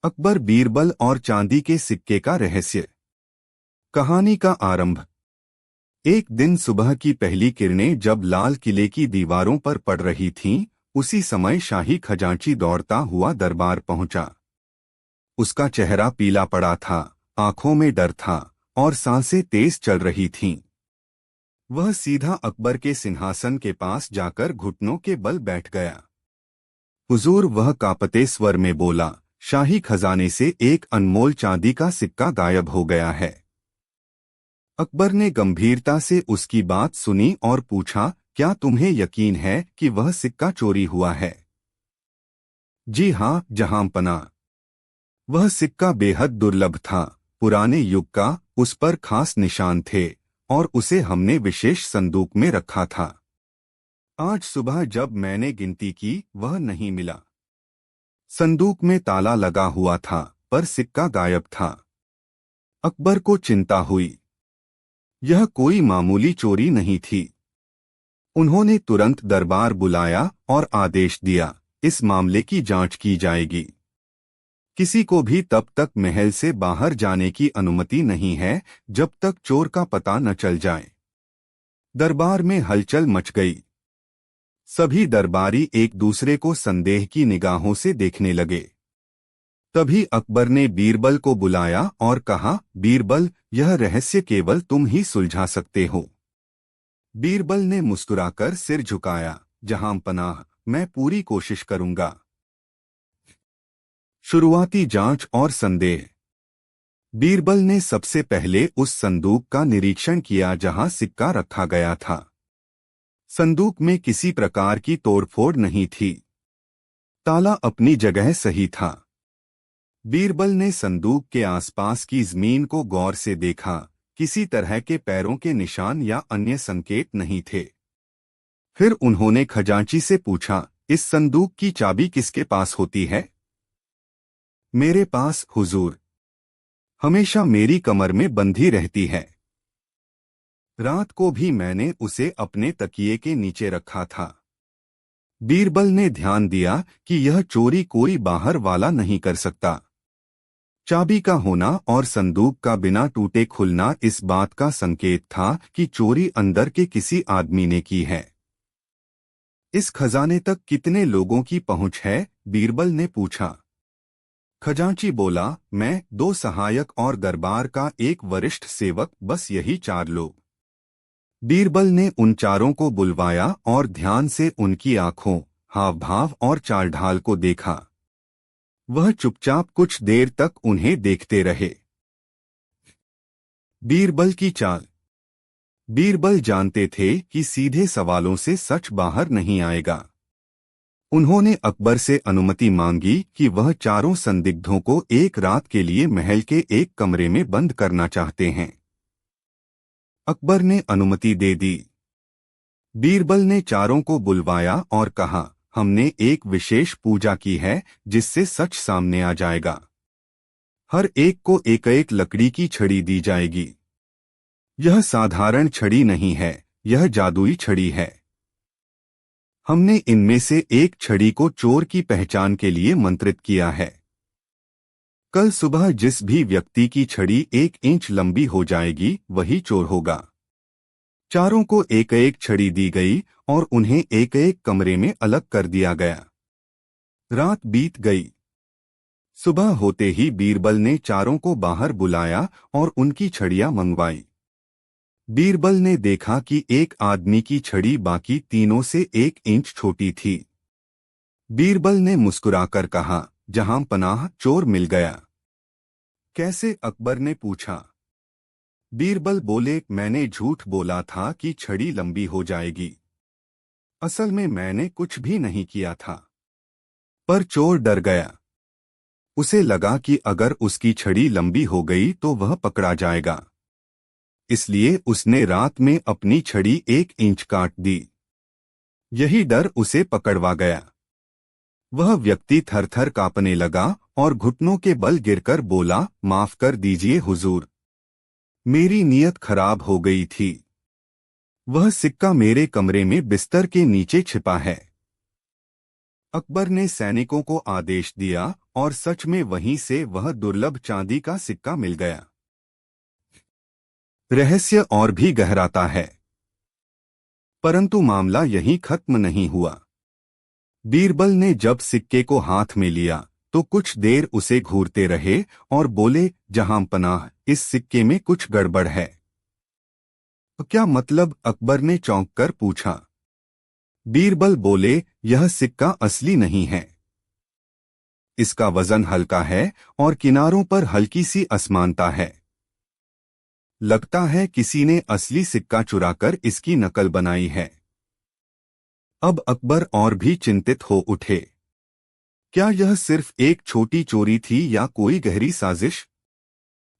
अकबर बीरबल और चांदी के सिक्के का रहस्य। कहानी का आरंभ। एक दिन सुबह की पहली किरणें जब लाल किले की दीवारों पर पड़ रही थीं, उसी समय शाही खजांची दौड़ता हुआ दरबार पहुंचा। उसका चेहरा पीला पड़ा था, आंखों में डर था और सांसें तेज चल रही थीं। वह सीधा अकबर के सिंहासन के पास जाकर घुटनों के बल बैठ गया। हुजूर, वह कांपते स्वर में बोला, शाही खजाने से एक अनमोल चांदी का सिक्का गायब हो गया है। अकबर ने गंभीरता से उसकी बात सुनी और पूछा, क्या तुम्हें यकीन है कि वह सिक्का चोरी हुआ है? जी हाँ जहांपनाह। वह सिक्का बेहद दुर्लभ था, पुराने युग का, उस पर खास निशान थे और उसे हमने विशेष संदूक में रखा था। आज सुबह जब मैंने गिनती की, वह नहीं मिला। संदूक में ताला लगा हुआ था, पर सिक्का गायब था। अकबर को चिंता हुई। यह कोई मामूली चोरी नहीं थी। उन्होंने तुरंत दरबार बुलाया और आदेश दिया, इस मामले की जांच की जाएगी। किसी को भी तब तक महल से बाहर जाने की अनुमति नहीं है जब तक चोर का पता न चल जाए। दरबार में हलचल मच गई। सभी दरबारी एक दूसरे को संदेह की निगाहों से देखने लगे। तभी अकबर ने बीरबल को बुलाया और कहा, बीरबल, यह रहस्य केवल तुम ही सुलझा सकते हो। बीरबल ने मुस्कुराकर सिर झुकाया, जहांपनाह, मैं पूरी कोशिश करूंगा। शुरुआती जांच और संदेह। बीरबल ने सबसे पहले उस संदूक का निरीक्षण किया जहां सिक्का रखा गया था। संदूक में किसी प्रकार की तोड़फोड़ नहीं थी। ताला अपनी जगह सही था। बीरबल ने संदूक के आसपास की जमीन को गौर से देखा, किसी तरह के पैरों के निशान या अन्य संकेत नहीं थे। फिर उन्होंने खजांची से पूछा, इस संदूक की चाबी किसके पास होती है? मेरे पास, हुजूर। हमेशा मेरी कमर में बंधी रहती है। रात को भी मैंने उसे अपने तकिए के नीचे रखा था। बीरबल ने ध्यान दिया कि यह चोरी कोई बाहर वाला नहीं कर सकता। चाबी का होना और संदूक का बिना टूटे खुलना इस बात का संकेत था कि चोरी अंदर के किसी आदमी ने की है। इस खजाने तक कितने लोगों की पहुंच है? बीरबल ने पूछा। खजांची बोला, मैं, 2 सहायक और दरबार का एक वरिष्ठ सेवक, बस यही 4 लोग। बीरबल ने उन चारों को बुलवाया और ध्यान से उनकी आंखों, हाव-भाव और चाल ढाल को देखा। वह चुपचाप कुछ देर तक उन्हें देखते रहे। बीरबल की चाल। बीरबल जानते थे कि सीधे सवालों से सच बाहर नहीं आएगा। उन्होंने अकबर से अनुमति मांगी कि वह चारों संदिग्धों को एक रात के लिए महल के एक कमरे में बंद करना चाहते हैं। अकबर ने अनुमति दे दी। बीरबल ने चारों को बुलवाया और कहा, हमने एक विशेष पूजा की है जिससे सच सामने आ जाएगा। हर एक को एक एक लकड़ी की छड़ी दी जाएगी। यह साधारण छड़ी नहीं है, यह जादुई छड़ी है। हमने इनमें से एक छड़ी को चोर की पहचान के लिए मंत्रित किया है। कल सुबह जिस भी व्यक्ति की छड़ी 1 इंच लंबी हो जाएगी, वही चोर होगा। चारों को एक एक छड़ी दी गई और उन्हें एक एक कमरे में अलग कर दिया गया। रात बीत गई। सुबह होते ही बीरबल ने चारों को बाहर बुलाया और उनकी छड़ियां मंगवाई। बीरबल ने देखा कि एक आदमी की छड़ी बाकी तीनों से 1 इंच छोटी थी। बीरबल ने मुस्कुराकर कहा, जहांपनाह, चोर मिल गया। कैसे? अकबर ने पूछा। बीरबल बोले, मैंने झूठ बोला था कि छड़ी लंबी हो जाएगी। असल में मैंने कुछ भी नहीं किया था। पर चोर डर गया। उसे लगा कि अगर उसकी छड़ी लंबी हो गई तो वह पकड़ा जाएगा। इसलिए उसने रात में अपनी छड़ी 1 इंच काट दी। यही डर उसे पकड़वा गया। वह व्यक्ति थर-थर कांपने लगा और घुटनों के बल गिरकर बोला, माफ कर दीजिए हुजूर। मेरी नीयत खराब हो गई थी। वह सिक्का मेरे कमरे में बिस्तर के नीचे छिपा है। अकबर ने सैनिकों को आदेश दिया और सच में वहीं से वह दुर्लभ चांदी का सिक्का मिल गया। रहस्य और भी गहराता है, परंतु मामला यहीं खत्म नहीं हुआ। बीरबल ने जब सिक्के को हाथ में लिया तो कुछ देर उसे घूरते रहे और बोले, जहां पनाह, इस सिक्के में कुछ गड़बड़ है। क्या मतलब? अकबर ने चौंक कर पूछा। बीरबल बोले, यह सिक्का असली नहीं है। इसका वजन हल्का है और किनारों पर हल्की सी असमानता है। लगता है किसी ने असली सिक्का चुराकर इसकी नकल बनाई है। अब अकबर और भी चिंतित हो उठे। क्या यह सिर्फ एक छोटी चोरी थी या कोई गहरी साजिश?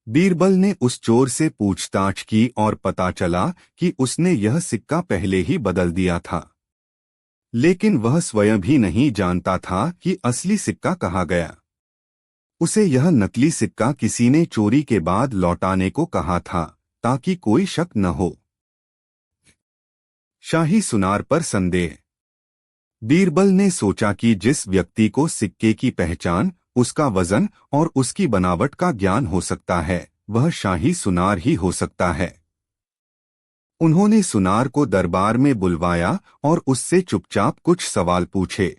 बीरबल ने उस चोर से पूछताछ की और पता चला कि उसने यह सिक्का पहले ही बदल दिया था, लेकिन वह स्वयं भी नहीं जानता था कि असली सिक्का कहाँ गया। उसे यह नकली सिक्का किसी ने चोरी के बाद लौटाने को कहा था ताकि कोई शक न हो। शाही सुनार पर संदेह। बीरबल ने सोचा कि जिस व्यक्ति को सिक्के की पहचान, उसका वजन और उसकी बनावट का ज्ञान हो सकता है, वह शाही सुनार ही हो सकता है। उन्होंने सुनार को दरबार में बुलवाया और उससे चुपचाप कुछ सवाल पूछे।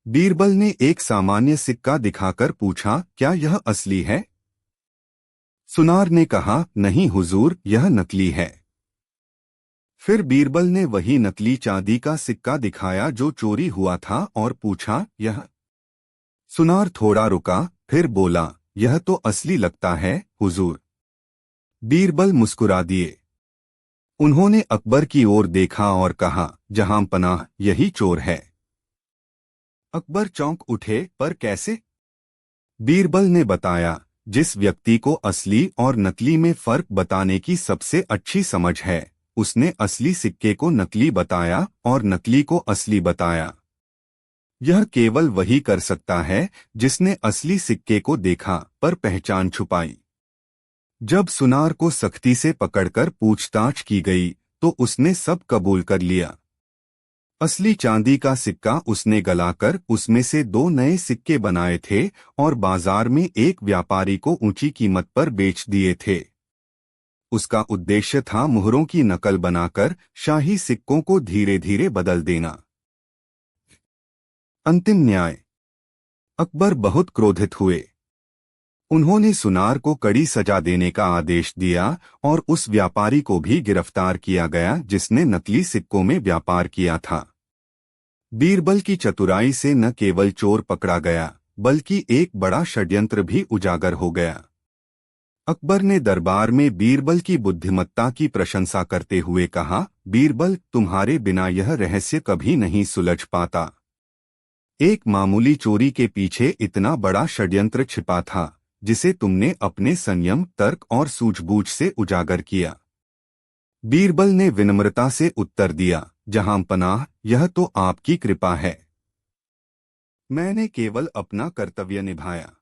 बीरबल ने एक सामान्य सिक्का दिखाकर पूछा, क्या यह असली है? सुनार ने कहा, नहीं हुजूर, यह नकली है। फिर बीरबल ने वही नकली चांदी का सिक्का दिखाया जो चोरी हुआ था और पूछा, यह? सुनार थोड़ा रुका, फिर बोला, यह तो असली लगता है हुजूर। बीरबल मुस्कुरा दिए। उन्होंने अकबर की ओर देखा और कहा, जहां पनाह, यही चोर है। अकबर चौंक उठे, पर कैसे? बीरबल ने बताया, जिस व्यक्ति को असली और नकली में फर्क बताने की सबसे अच्छी समझ है, उसने असली सिक्के को नकली बताया और नकली को असली बताया। यह केवल वही कर सकता है जिसने असली सिक्के को देखा पर पहचान छुपाई। जब सुनार को सख्ती से पकड़कर पूछताछ की गई तो उसने सब कबूल कर लिया। असली चांदी का सिक्का उसने गलाकर उसमें से 2 नए सिक्के बनाए थे और बाजार में एक व्यापारी को ऊंची कीमत पर बेच दिए थे। उसका उद्देश्य था मुहरों की नकल बनाकर शाही सिक्कों को धीरे धीरे बदल देना। अंतिम न्याय। अकबर बहुत क्रोधित हुए। उन्होंने सुनार को कड़ी सजा देने का आदेश दिया और उस व्यापारी को भी गिरफ्तार किया गया जिसने नकली सिक्कों में व्यापार किया था। बीरबल की चतुराई से न केवल चोर पकड़ा गया, बल्कि एक बड़ा षड्यंत्र भी उजागर हो गया। अकबर ने दरबार में बीरबल की बुद्धिमत्ता की प्रशंसा करते हुए कहा, बीरबल, तुम्हारे बिना यह रहस्य कभी नहीं सुलझ पाता। एक मामूली चोरी के पीछे इतना बड़ा षड्यंत्र छिपा था, जिसे तुमने अपने संयम, तर्क और सूझबूझ से उजागर किया। बीरबल ने विनम्रता से उत्तर दिया, जहां पनाह, यह तो आपकी कृपा है। मैंने केवल अपना कर्तव्य निभाया।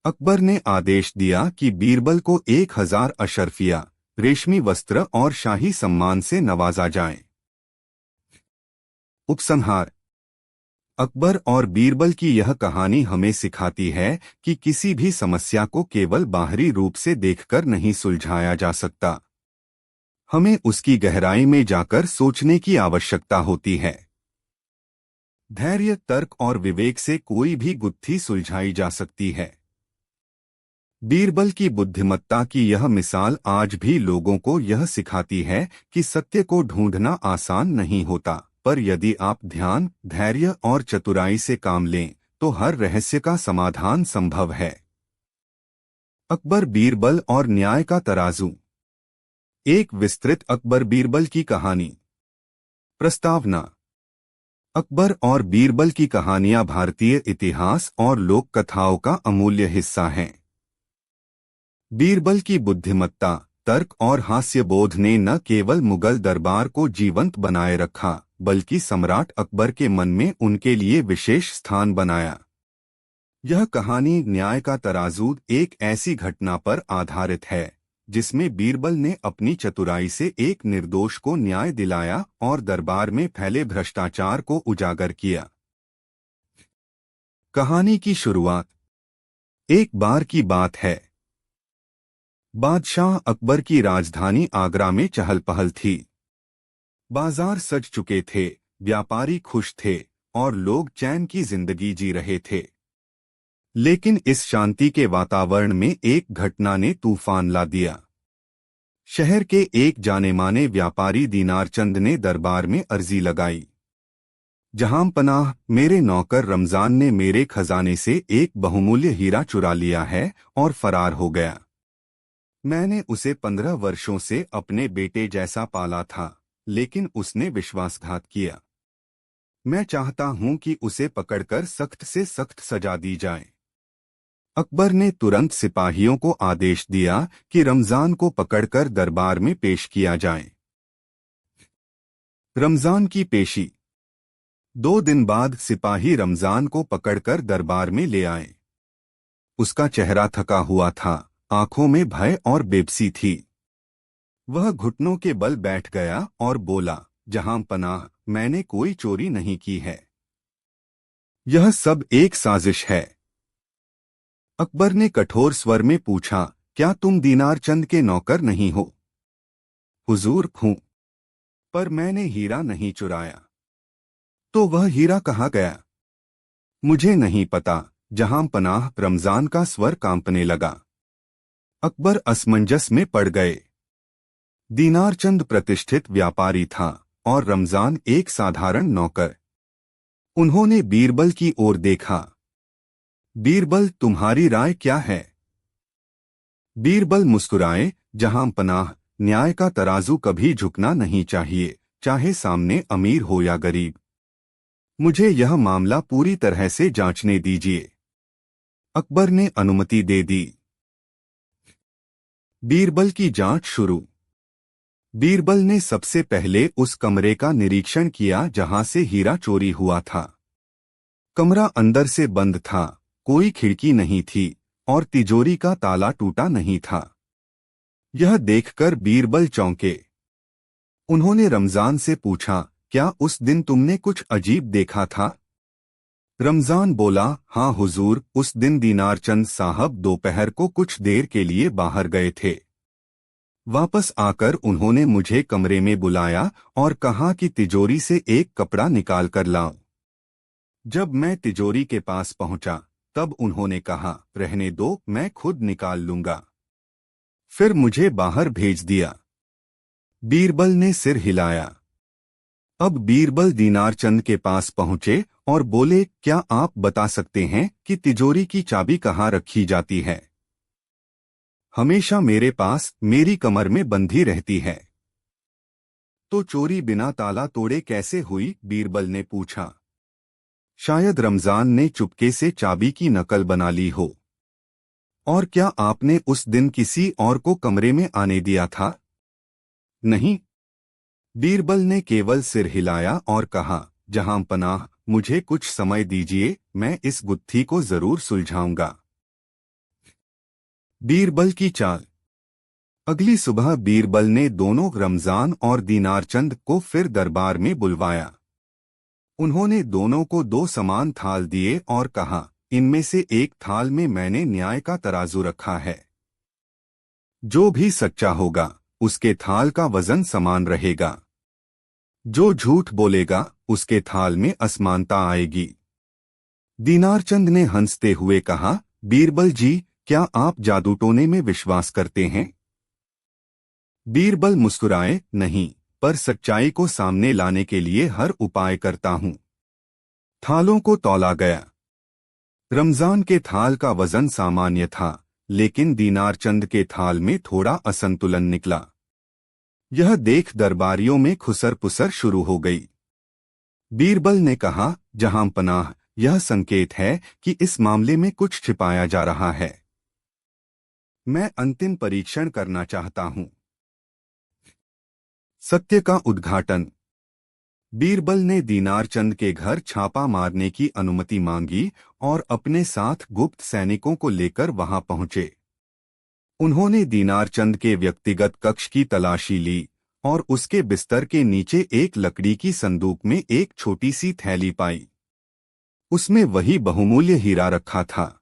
अकबर ने आदेश दिया कि बीरबल को 1000 अशर्फिया, रेशमी वस्त्र और शाही सम्मान से नवाजा जाए। उपसंहार। अकबर और बीरबल की यह कहानी हमें सिखाती है कि किसी भी समस्या को केवल बाहरी रूप से देखकर नहीं सुलझाया जा सकता। हमें उसकी गहराई में जाकर सोचने की आवश्यकता होती है। धैर्य, तर्क और विवेक से कोई भी गुत्थी सुलझाई जा सकती है। बीरबल की बुद्धिमत्ता की यह मिसाल आज भी लोगों को यह सिखाती है कि सत्य को ढूंढना आसान नहीं होता, पर यदि आप ध्यान, धैर्य और चतुराई से काम लें तो हर रहस्य का समाधान संभव है। अकबर, बीरबल और न्याय का तराजू। एक विस्तृत अकबर बीरबल की कहानी। प्रस्तावना। अकबर और बीरबल की कहानियां भारतीय इतिहास और लोक कथाओं का अमूल्य हिस्सा हैं। बीरबल की बुद्धिमत्ता, तर्क और हास्यबोध ने न केवल मुगल दरबार को जीवंत बनाए रखा, बल्कि सम्राट अकबर के मन में उनके लिए विशेष स्थान बनाया। यह कहानी न्याय का तराजू एक ऐसी घटना पर आधारित है जिसमें बीरबल ने अपनी चतुराई से एक निर्दोष को न्याय दिलाया और दरबार में फैले भ्रष्टाचार को उजागर किया। कहानी की शुरुआत। एक बार की बात है। बादशाह अकबर की राजधानी आगरा में चहल पहल थी। बाजार सज चुके थे, व्यापारी खुश थे और लोग चैन की जिंदगी जी रहे थे। लेकिन इस शांति के वातावरण में एक घटना ने तूफान ला दिया। शहर के एक जाने माने व्यापारी दीनारचंद ने दरबार में अर्जी लगाई। जहां पनाह, मेरे नौकर रमजान ने मेरे खजाने से एक बहुमूल्य हीरा चुरा लिया है और फरार हो गया। मैंने उसे 15 वर्षों से अपने बेटे जैसा पाला था, लेकिन उसने विश्वासघात किया। मैं चाहता हूं कि उसे पकड़कर सख्त से सख्त सजा दी जाए। अकबर ने तुरंत सिपाहियों को आदेश दिया कि रमजान को पकड़कर दरबार में पेश किया जाए। रमजान की पेशी। 2 दिन बाद सिपाही रमजान को पकड़कर दरबार में ले आए। उसका चेहरा थका हुआ था, आंखों में भय और बेबसी थी। वह घुटनों के बल बैठ गया और बोला, जहां पनाह, मैंने कोई चोरी नहीं की है। यह सब एक साजिश है। अकबर ने कठोर स्वर में पूछा, क्या तुम दीनारचंद के नौकर नहीं हो? हुजूर, हूं, पर मैंने हीरा नहीं चुराया। तो वह हीरा कहाँ गया? मुझे नहीं पता। जहां पनाह, रमजान का स्वर कांपने लगा। अकबर असमंजस में पड़ गए। दीनारचंद प्रतिष्ठित व्यापारी था और रमजान एक साधारण नौकर। उन्होंने बीरबल की ओर देखा। बीरबल, तुम्हारी राय क्या है? बीरबल मुस्कुराए, जहां पनाह, न्याय का तराजू कभी झुकना नहीं चाहिए, चाहे सामने अमीर हो या गरीब। मुझे यह मामला पूरी तरह से जांचने दीजिए। अकबर ने अनुमति दे दी। बीरबल की जांच शुरू। बीरबल ने सबसे पहले उस कमरे का निरीक्षण किया जहां से हीरा चोरी हुआ था। कमरा अंदर से बंद था, कोई खिड़की नहीं थी और तिजोरी का ताला टूटा नहीं था। यह देखकर बीरबल चौंके। उन्होंने रमजान से पूछा, क्या उस दिन तुमने कुछ अजीब देखा था? रमजान बोला, हाँ हुजूर, उस दिन दीनारचंद साहब दोपहर को कुछ देर के लिए बाहर गए थे। वापस आकर उन्होंने मुझे कमरे में बुलाया और कहा कि तिजोरी से एक कपड़ा निकाल कर लाओ। जब मैं तिजोरी के पास पहुंचा, तब उन्होंने कहा, रहने दो, मैं खुद निकाल लूंगा। फिर मुझे बाहर भेज दिया। बीरबल ने सिर हिलाया। अब बीरबल दीनारचंद के पास पहुंचे और बोले, क्या आप बता सकते हैं कि तिजोरी की चाबी कहाँ रखी जाती है? हमेशा मेरे पास, मेरी कमर में बंधी रहती है। तो चोरी बिना ताला तोड़े कैसे हुई? बीरबल ने पूछा। शायद रमजान ने चुपके से चाबी की नकल बना ली हो। और क्या आपने उस दिन किसी और को कमरे में आने दिया था? नहीं। बीरबल ने केवल सिर हिलाया और कहा, जहां पनाह, मुझे कुछ समय दीजिए, मैं इस गुत्थी को जरूर सुलझाऊंगा। बीरबल की चाल। अगली सुबह बीरबल ने दोनों रमजान और दीनारचंद को फिर दरबार में बुलवाया। उन्होंने दोनों को 2 समान थाल दिए और कहा, इनमें से एक थाल में मैंने न्याय का तराजू रखा है। जो भी सच्चा होगा, उसके थाल का वजन समान रहेगा। जो झूठ बोलेगा, उसके थाल में असमानता आएगी। दीनारचंद ने हंसते हुए कहा, बीरबल जी, क्या आप जादूटोने में विश्वास करते हैं? बीरबल मुस्कुराए, नहीं, पर सच्चाई को सामने लाने के लिए हर उपाय करता हूं। थालों को तौला गया। रमजान के थाल का वजन सामान्य था, लेकिन दीनारचंद के थाल में थोड़ा असंतुलन निकला। यह देख दरबारियों में खुसर पुसर शुरू हो गई। बीरबल ने कहा, जहां पनाह, यह संकेत है कि इस मामले में कुछ छिपाया जा रहा है। मैं अंतिम परीक्षण करना चाहता हूं। सत्य का उद्घाटन। बीरबल ने दीनारचंद के घर छापा मारने की अनुमति मांगी और अपने साथ गुप्त सैनिकों को लेकर वहां पहुंचे। उन्होंने दीनारचंद के व्यक्तिगत कक्ष की तलाशी ली और उसके बिस्तर के नीचे एक लकड़ी की संदूक में एक छोटी सी थैली पाई। उसमें वही बहुमूल्य हीरा रखा था।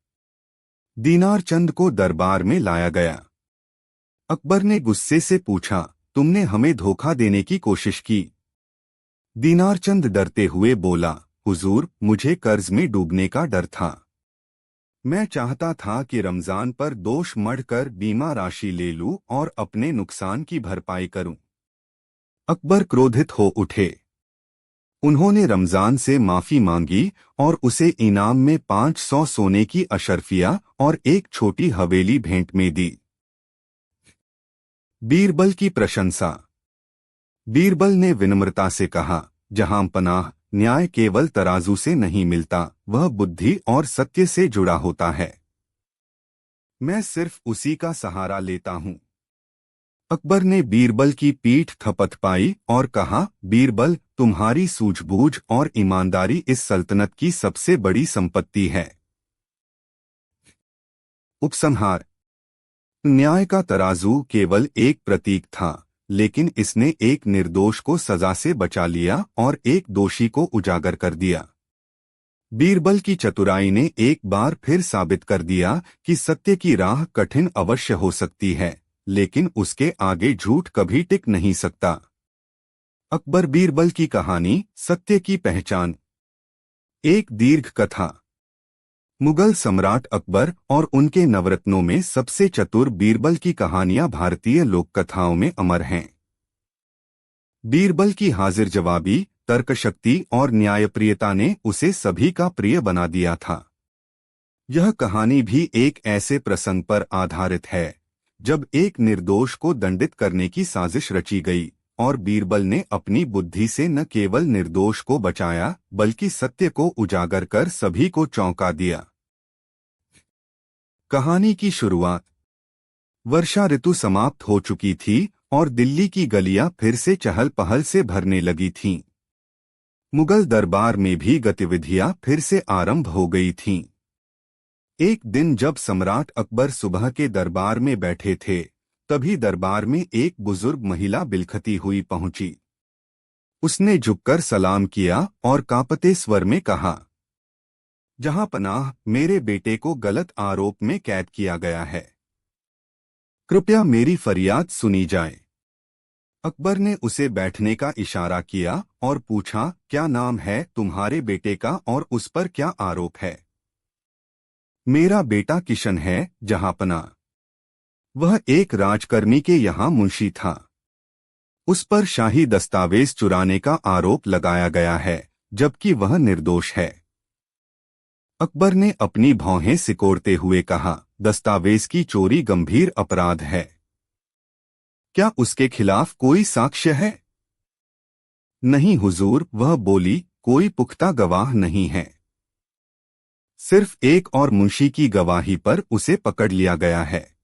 दीनार चंद को दरबार में लाया गया। अकबर ने गुस्से से पूछा, तुमने हमें धोखा देने की कोशिश की? दीनार चंद डरते हुए बोला, हुजूर, मुझे कर्ज में डूबने का डर था। मैं चाहता था कि रमजान पर दोष मढ़कर बीमा राशि ले लूं और अपने नुकसान की भरपाई करूं। अकबर क्रोधित हो उठे। उन्होंने रमजान से माफी मांगी और उसे इनाम में 500 सोने की अशर्फिया और एक छोटी हवेली भेंट में दी। बीरबल की प्रशंसा। बीरबल ने विनम्रता से कहा, जहां पनाह, न्याय केवल तराजू से नहीं मिलता, वह बुद्धि और सत्य से जुड़ा होता है। मैं सिर्फ उसी का सहारा लेता हूं। अकबर ने बीरबल की पीठ थपथपाई और कहा, बीरबल, तुम्हारी सूझबूझ और ईमानदारी इस सल्तनत की सबसे बड़ी संपत्ति है। उपसंहार। न्याय का तराजू केवल एक प्रतीक था, लेकिन इसने एक निर्दोष को सजा से बचा लिया और एक दोषी को उजागर कर दिया। बीरबल की चतुराई ने एक बार फिर साबित कर दिया कि सत्य की राह कठिन अवश्य हो सकती है, लेकिन उसके आगे झूठ कभी टिक नहीं सकता। अकबर बीरबल की कहानी, सत्य की पहचान। एक दीर्घ कथा। मुगल सम्राट अकबर और उनके नवरत्नों में सबसे चतुर बीरबल की कहानियां भारतीय लोक कथाओं में अमर हैं। बीरबल की हाजिर जवाबी, तर्कशक्ति और न्यायप्रियता ने उसे सभी का प्रिय बना दिया था। यह कहानी भी एक ऐसे प्रसंग पर आधारित है जब एक निर्दोष को दंडित करने की साजिश रची गई और बीरबल ने अपनी बुद्धि से न केवल निर्दोष को बचाया बल्कि सत्य को उजागर कर सभी को चौंका दिया। कहानी की शुरुआत। वर्षा ऋतु समाप्त हो चुकी थी और दिल्ली की गलियां फिर से चहल पहल से भरने लगी थीं। मुगल दरबार में भी गतिविधियां फिर से आरंभ हो गई थीं। एक दिन जब सम्राट अकबर सुबह के दरबार में बैठे थे, तभी दरबार में एक बुजुर्ग महिला बिलखती हुई पहुंची। उसने झुककर सलाम किया और कांपते स्वर में कहा, जहां पनाह, मेरे बेटे को गलत आरोप में कैद किया गया है। कृपया मेरी फरियाद सुनी जाए। अकबर ने उसे बैठने का इशारा किया और पूछा, क्या नाम है तुम्हारे बेटे का और उस पर क्या आरोप है? मेरा बेटा किशन है, जहांपना। वह एक राजकर्मी के यहाँ मुंशी था। उस पर शाही दस्तावेज चुराने का आरोप लगाया गया है, जबकि वह निर्दोष है। अकबर ने अपनी भौहें सिकोड़ते हुए कहा, दस्तावेज की चोरी गंभीर अपराध है। क्या उसके खिलाफ कोई साक्ष्य है? नहीं हुजूर, वह बोली, कोई पुख्ता गवाह नहीं है। सिर्फ एक और मुंशी की गवाही पर उसे पकड़ लिया गया है।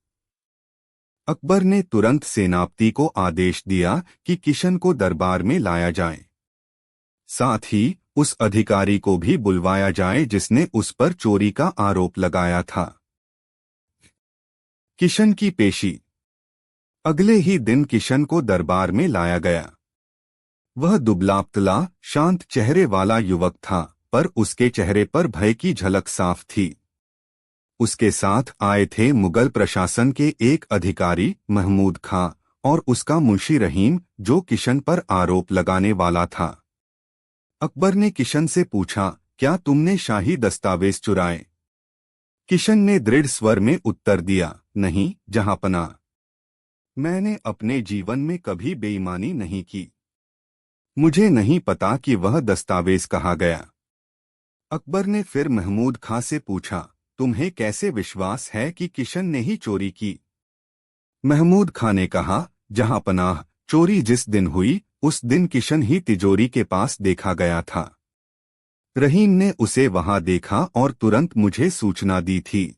अकबर ने तुरंत सेनापति को आदेश दिया कि किशन को दरबार में लाया जाए। साथ ही उस अधिकारी को भी बुलवाया जाए जिसने उस पर चोरी का आरोप लगाया था। किशन की पेशी। अगले ही दिन किशन को दरबार में लाया गया। वह दुबला-पतला, शांत चेहरे वाला युवक था, पर उसके चेहरे पर भय की झलक साफ थी। उसके साथ आए थे मुगल प्रशासन के एक अधिकारी महमूद खां और उसका मुंशी रहीम, जो किशन पर आरोप लगाने वाला था। अकबर ने किशन से पूछा, क्या तुमने शाही दस्तावेज चुराए? किशन ने दृढ़ स्वर में उत्तर दिया, नहीं जहांपना। मैंने अपने जीवन में कभी बेईमानी नहीं की। मुझे नहीं पता कि वह दस्तावेज कहाँ गया। अकबर ने फिर महमूद खां से पूछा, तुम्हें कैसे विश्वास है कि किशन ने ही चोरी की? महमूद खां ने कहा, जहांपनाह, चोरी जिस दिन हुई उस दिन किशन ही तिजोरी के पास देखा गया था। रहीम ने उसे वहां देखा और तुरंत मुझे सूचना दी थी।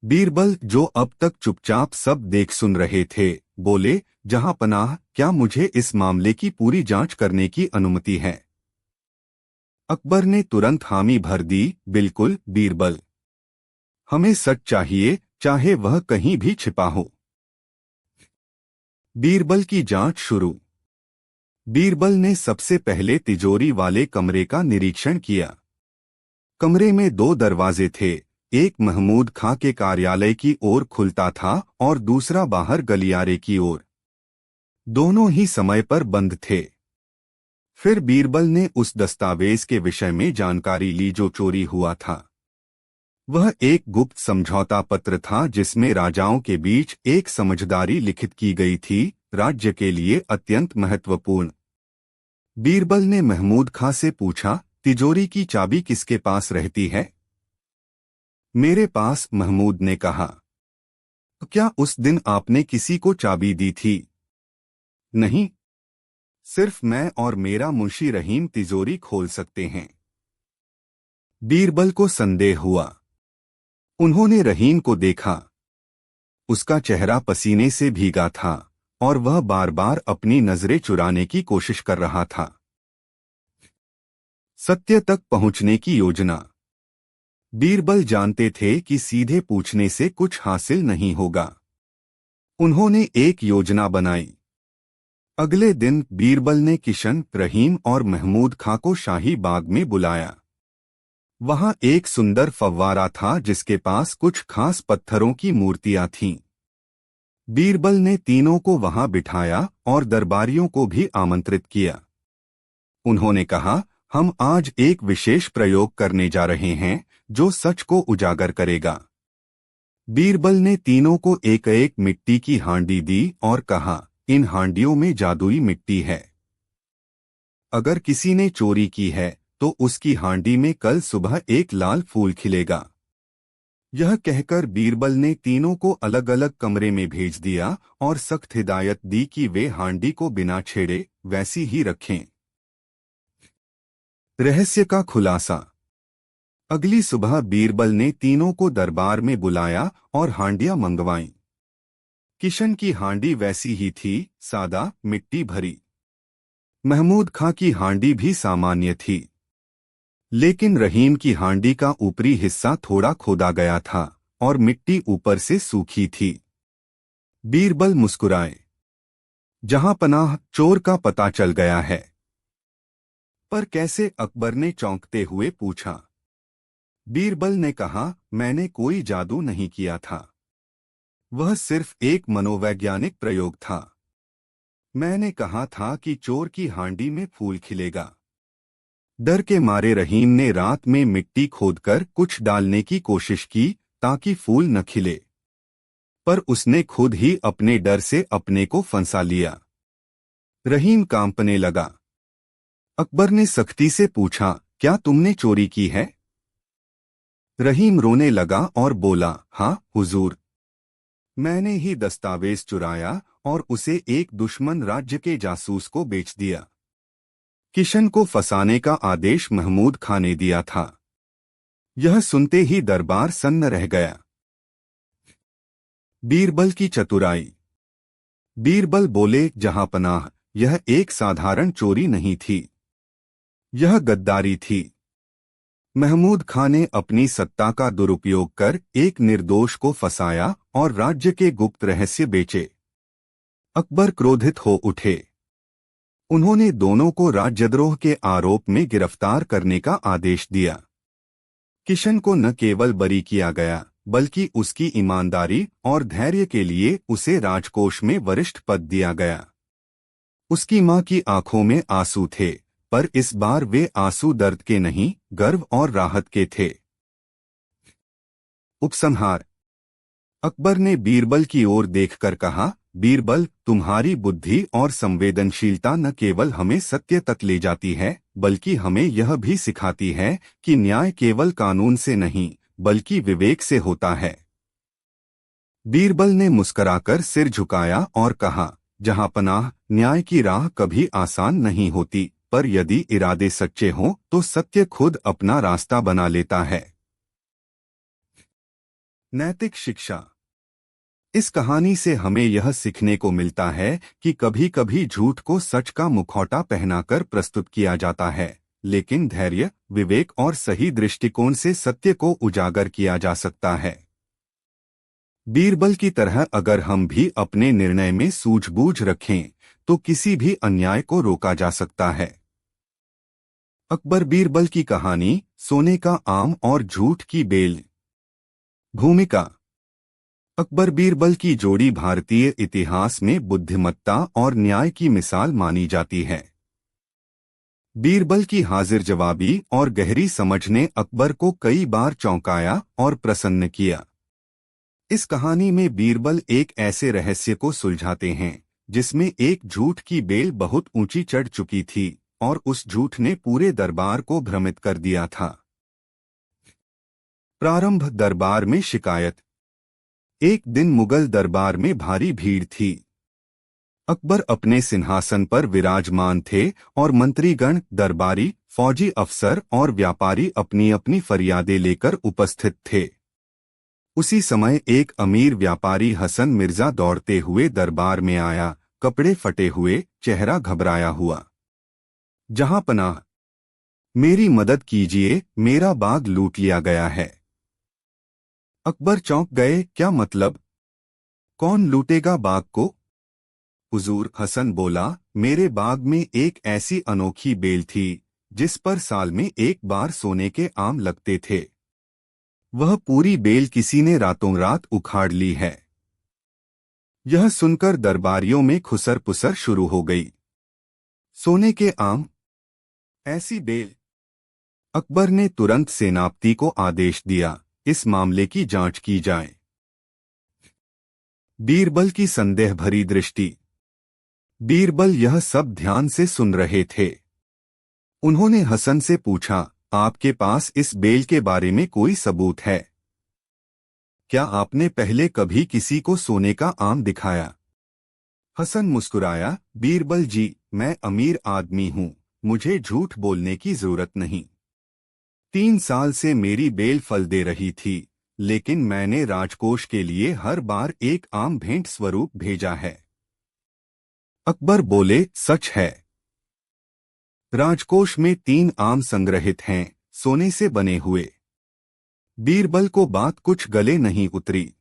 बीरबल, जो अब तक चुपचाप सब देख सुन रहे थे, बोले, जहांपनाह, क्या मुझे इस मामले की पूरी जांच करने की अनुमति है? अकबर ने तुरंत हामी भर दी, बिल्कुल बीरबल। हमें सच चाहिए, चाहे वह कहीं भी छिपा हो। बीरबल की जांच शुरू। बीरबल ने सबसे पहले तिजोरी वाले कमरे का निरीक्षण किया। कमरे में दो दरवाजे थे, एक महमूद खां के कार्यालय की ओर खुलता था और दूसरा बाहर गलियारे की ओर। दोनों ही समय पर बंद थे। फिर बीरबल ने उस दस्तावेज के विषय में जानकारी ली जो चोरी हुआ था। वह एक गुप्त समझौता पत्र था जिसमें राजाओं के बीच एक समझदारी लिखित की गई थी, राज्य के लिए अत्यंत महत्वपूर्ण। बीरबल ने महमूद खां से पूछा, तिजोरी की चाबी किसके पास रहती है? मेरे पास, महमूद ने कहा। क्या उस दिन आपने किसी को चाबी दी थी? नहीं, सिर्फ मैं और मेरा मुंशी रहीम तिजोरी खोल सकते हैं। बीरबल को संदेह हुआ। उन्होंने रहीम को देखा। उसका चेहरा पसीने से भीगा था और वह बार बार अपनी नजरें चुराने की कोशिश कर रहा था। सत्य तक पहुंचने की योजना। बीरबल जानते थे कि सीधे पूछने से कुछ हासिल नहीं होगा। उन्होंने एक योजना बनाई। अगले दिन बीरबल ने किशन, रहीम और महमूद खां को शाही बाग में बुलाया। वहां एक सुंदर फव्वारा था जिसके पास कुछ खास पत्थरों की मूर्तियां थीं। बीरबल ने तीनों को वहां बिठाया और दरबारियों को भी आमंत्रित किया। उन्होंने कहा, हम आज एक विशेष प्रयोग करने जा रहे हैं जो सच को उजागर करेगा। बीरबल ने तीनों को एक एक मिट्टी की हांडी दी और कहा, इन हांडियों में जादुई मिट्टी है। अगर किसी ने चोरी की है तो उसकी हांडी में कल सुबह एक लाल फूल खिलेगा। यह कहकर बीरबल ने तीनों को अलग अलग कमरे में भेज दिया और सख्त हिदायत दी कि वे हांडी को बिना छेड़े वैसी ही रखें। रहस्य का खुलासा। अगली सुबह बीरबल ने तीनों को दरबार में बुलाया और हांडियां मंगवाईं। किशन की हांडी वैसी ही थी, सादा, मिट्टी भरी। महमूद खां की हांडी भी सामान्य थी, लेकिन रहीम की हांडी का ऊपरी हिस्सा थोड़ा खोदा गया था और मिट्टी ऊपर से सूखी थी। बीरबल मुस्कुराए। जहां पनाह, चोर का पता चल गया है। पर कैसे? अकबर ने चौंकते हुए पूछा। बीरबल ने कहा, मैंने कोई जादू नहीं किया था। वह सिर्फ एक मनोवैज्ञानिक प्रयोग था। मैंने कहा था कि चोर की हांडी में फूल खिलेगा। डर के मारे रहीम ने रात में मिट्टी खोदकर कुछ डालने की कोशिश की ताकि फूल न खिले, पर उसने खुद ही अपने डर से अपने को फंसा लिया। रहीम कांपने लगा। अकबर ने सख्ती से पूछा, क्या तुमने चोरी की है? रहीम रोने लगा और बोला, हाँ हुजूर, मैंने ही दस्तावेज चुराया और उसे एक दुश्मन राज्य के जासूस को बेच दिया। किशन को फंसाने का आदेश महमूद खां ने दिया था। यह सुनते ही दरबार सन्न रह गया। बीरबल की चतुराई। बीरबल बोले, जहां पनाह, यह एक साधारण चोरी नहीं थी, यह गद्दारी थी। महमूद खां ने अपनी सत्ता का दुरुपयोग कर एक निर्दोष को फंसाया और राज्य के गुप्त रहस्य बेचे। अकबर क्रोधित हो उठे। उन्होंने दोनों को राज्यद्रोह के आरोप में गिरफ्तार करने का आदेश दिया। किशन को न केवल बरी किया गया बल्कि उसकी ईमानदारी और धैर्य के लिए उसे राजकोष में वरिष्ठ पद दिया गया। उसकी मां की आंखों में आंसू थे, पर इस बार वे आंसू दर्द के नहीं, गर्व और राहत के थे। उपसंहार। अकबर ने बीरबल की ओर देखकर कहा, बीरबल, तुम्हारी बुद्धि और संवेदनशीलता न केवल हमें सत्य तक ले जाती है बल्कि हमें यह भी सिखाती है कि न्याय केवल कानून से नहीं बल्कि विवेक से होता है। बीरबल ने मुस्कुराकर सिर झुकाया और कहा, जहां पनाह, न्याय की राह कभी आसान नहीं होती, पर यदि इरादे सच्चे हों तो सत्य खुद अपना रास्ता बना लेता है। नैतिक शिक्षा। इस कहानी से हमें यह सीखने को मिलता है कि कभी कभी झूठ को सच का मुखौटा पहनाकर प्रस्तुत किया जाता है, लेकिन धैर्य, विवेक और सही दृष्टिकोण से सत्य को उजागर किया जा सकता है। बीरबल की तरह अगर हम भी अपने निर्णय में सूझबूझ रखें तो किसी भी अन्याय को रोका जा सकता है। अकबर बीरबल की कहानी, सोने का आम और झूठ की बेल। भूमिका। अकबर बीरबल की जोड़ी भारतीय इतिहास में बुद्धिमत्ता और न्याय की मिसाल मानी जाती है। बीरबल की हाजिर जवाबी और गहरी समझ ने अकबर को कई बार चौंकाया और प्रसन्न किया। इस कहानी में बीरबल एक ऐसे रहस्य को सुलझाते हैं जिसमें एक झूठ की बेल बहुत ऊंची चढ़ चुकी थी और उस झूठ ने पूरे दरबार को भ्रमित कर दिया था। प्रारंभ। दरबार में शिकायत। एक दिन मुगल दरबार में भारी भीड़ थी। अकबर अपने सिंहासन पर विराजमान थे और मंत्रीगण, दरबारी, फौजी अफसर और व्यापारी अपनी अपनी फरियादें लेकर उपस्थित थे। उसी समय एक अमीर व्यापारी हसन मिर्जा दौड़ते हुए दरबार में आया, कपड़े फटे हुए, चेहरा घबराया हुआ। जहां पनाह, मेरी मदद कीजिए, मेरा बाग लूट लिया गया है। अकबर चौंक गए। क्या मतलब? कौन लूटेगा बाग को? हुजूर, हसन बोला, मेरे बाग में एक ऐसी अनोखी बेल थी जिस पर साल में एक बार सोने के आम लगते थे। वह पूरी बेल किसी ने रातों रात उखाड़ ली है। यह सुनकर दरबारियों में खुसर पुसर शुरू हो गई। सोने के आम, ऐसी बेल? अकबर ने तुरंत सेनापति को आदेश दिया, इस मामले की जांच की जाए। बीरबल की संदेह भरी दृष्टि। बीरबल यह सब ध्यान से सुन रहे थे। उन्होंने हसन से पूछा, आपके पास इस बेल के बारे में कोई सबूत है? क्या आपने पहले कभी किसी को सोने का आम दिखाया? हसन मुस्कुराया, बीरबल जी, मैं अमीर आदमी हूं, मुझे झूठ बोलने की जरूरत नहीं। 3 साल से मेरी बेल फल दे रही थी, लेकिन मैंने राजकोष के लिए हर बार एक आम भेंट स्वरूप भेजा है। अकबर बोले, सच है? राजकोष में 3 आम संग्रहित हैं, सोने से बने हुए। बीरबल को बात कुछ गले नहीं उतरी।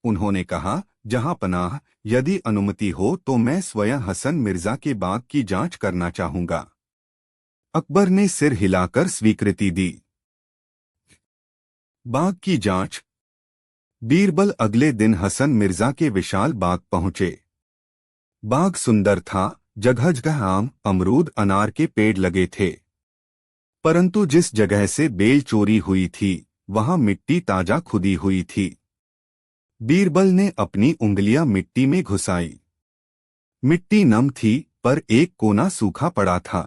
उन्होंने कहा, जहां पनाह, यदि अनुमति हो तो मैं स्वयं हसन मिर्जा के बाग की जांच करना चाहूंगा। अकबर ने सिर हिलाकर स्वीकृति दी। बाग की जांच। बीरबल अगले दिन हसन मिर्जा के विशाल बाग पहुंचे। बाग सुंदर था, जगह जगह आम, अमरूद, अनार के पेड़ लगे थे। परंतु जिस जगह से बेल चोरी हुई थी वहां मिट्टी ताजा खुदी हुई थी। बीरबल ने अपनी उंगलियां मिट्टी में घुसाई। मिट्टी नम थी, पर एक कोना सूखा पड़ा था।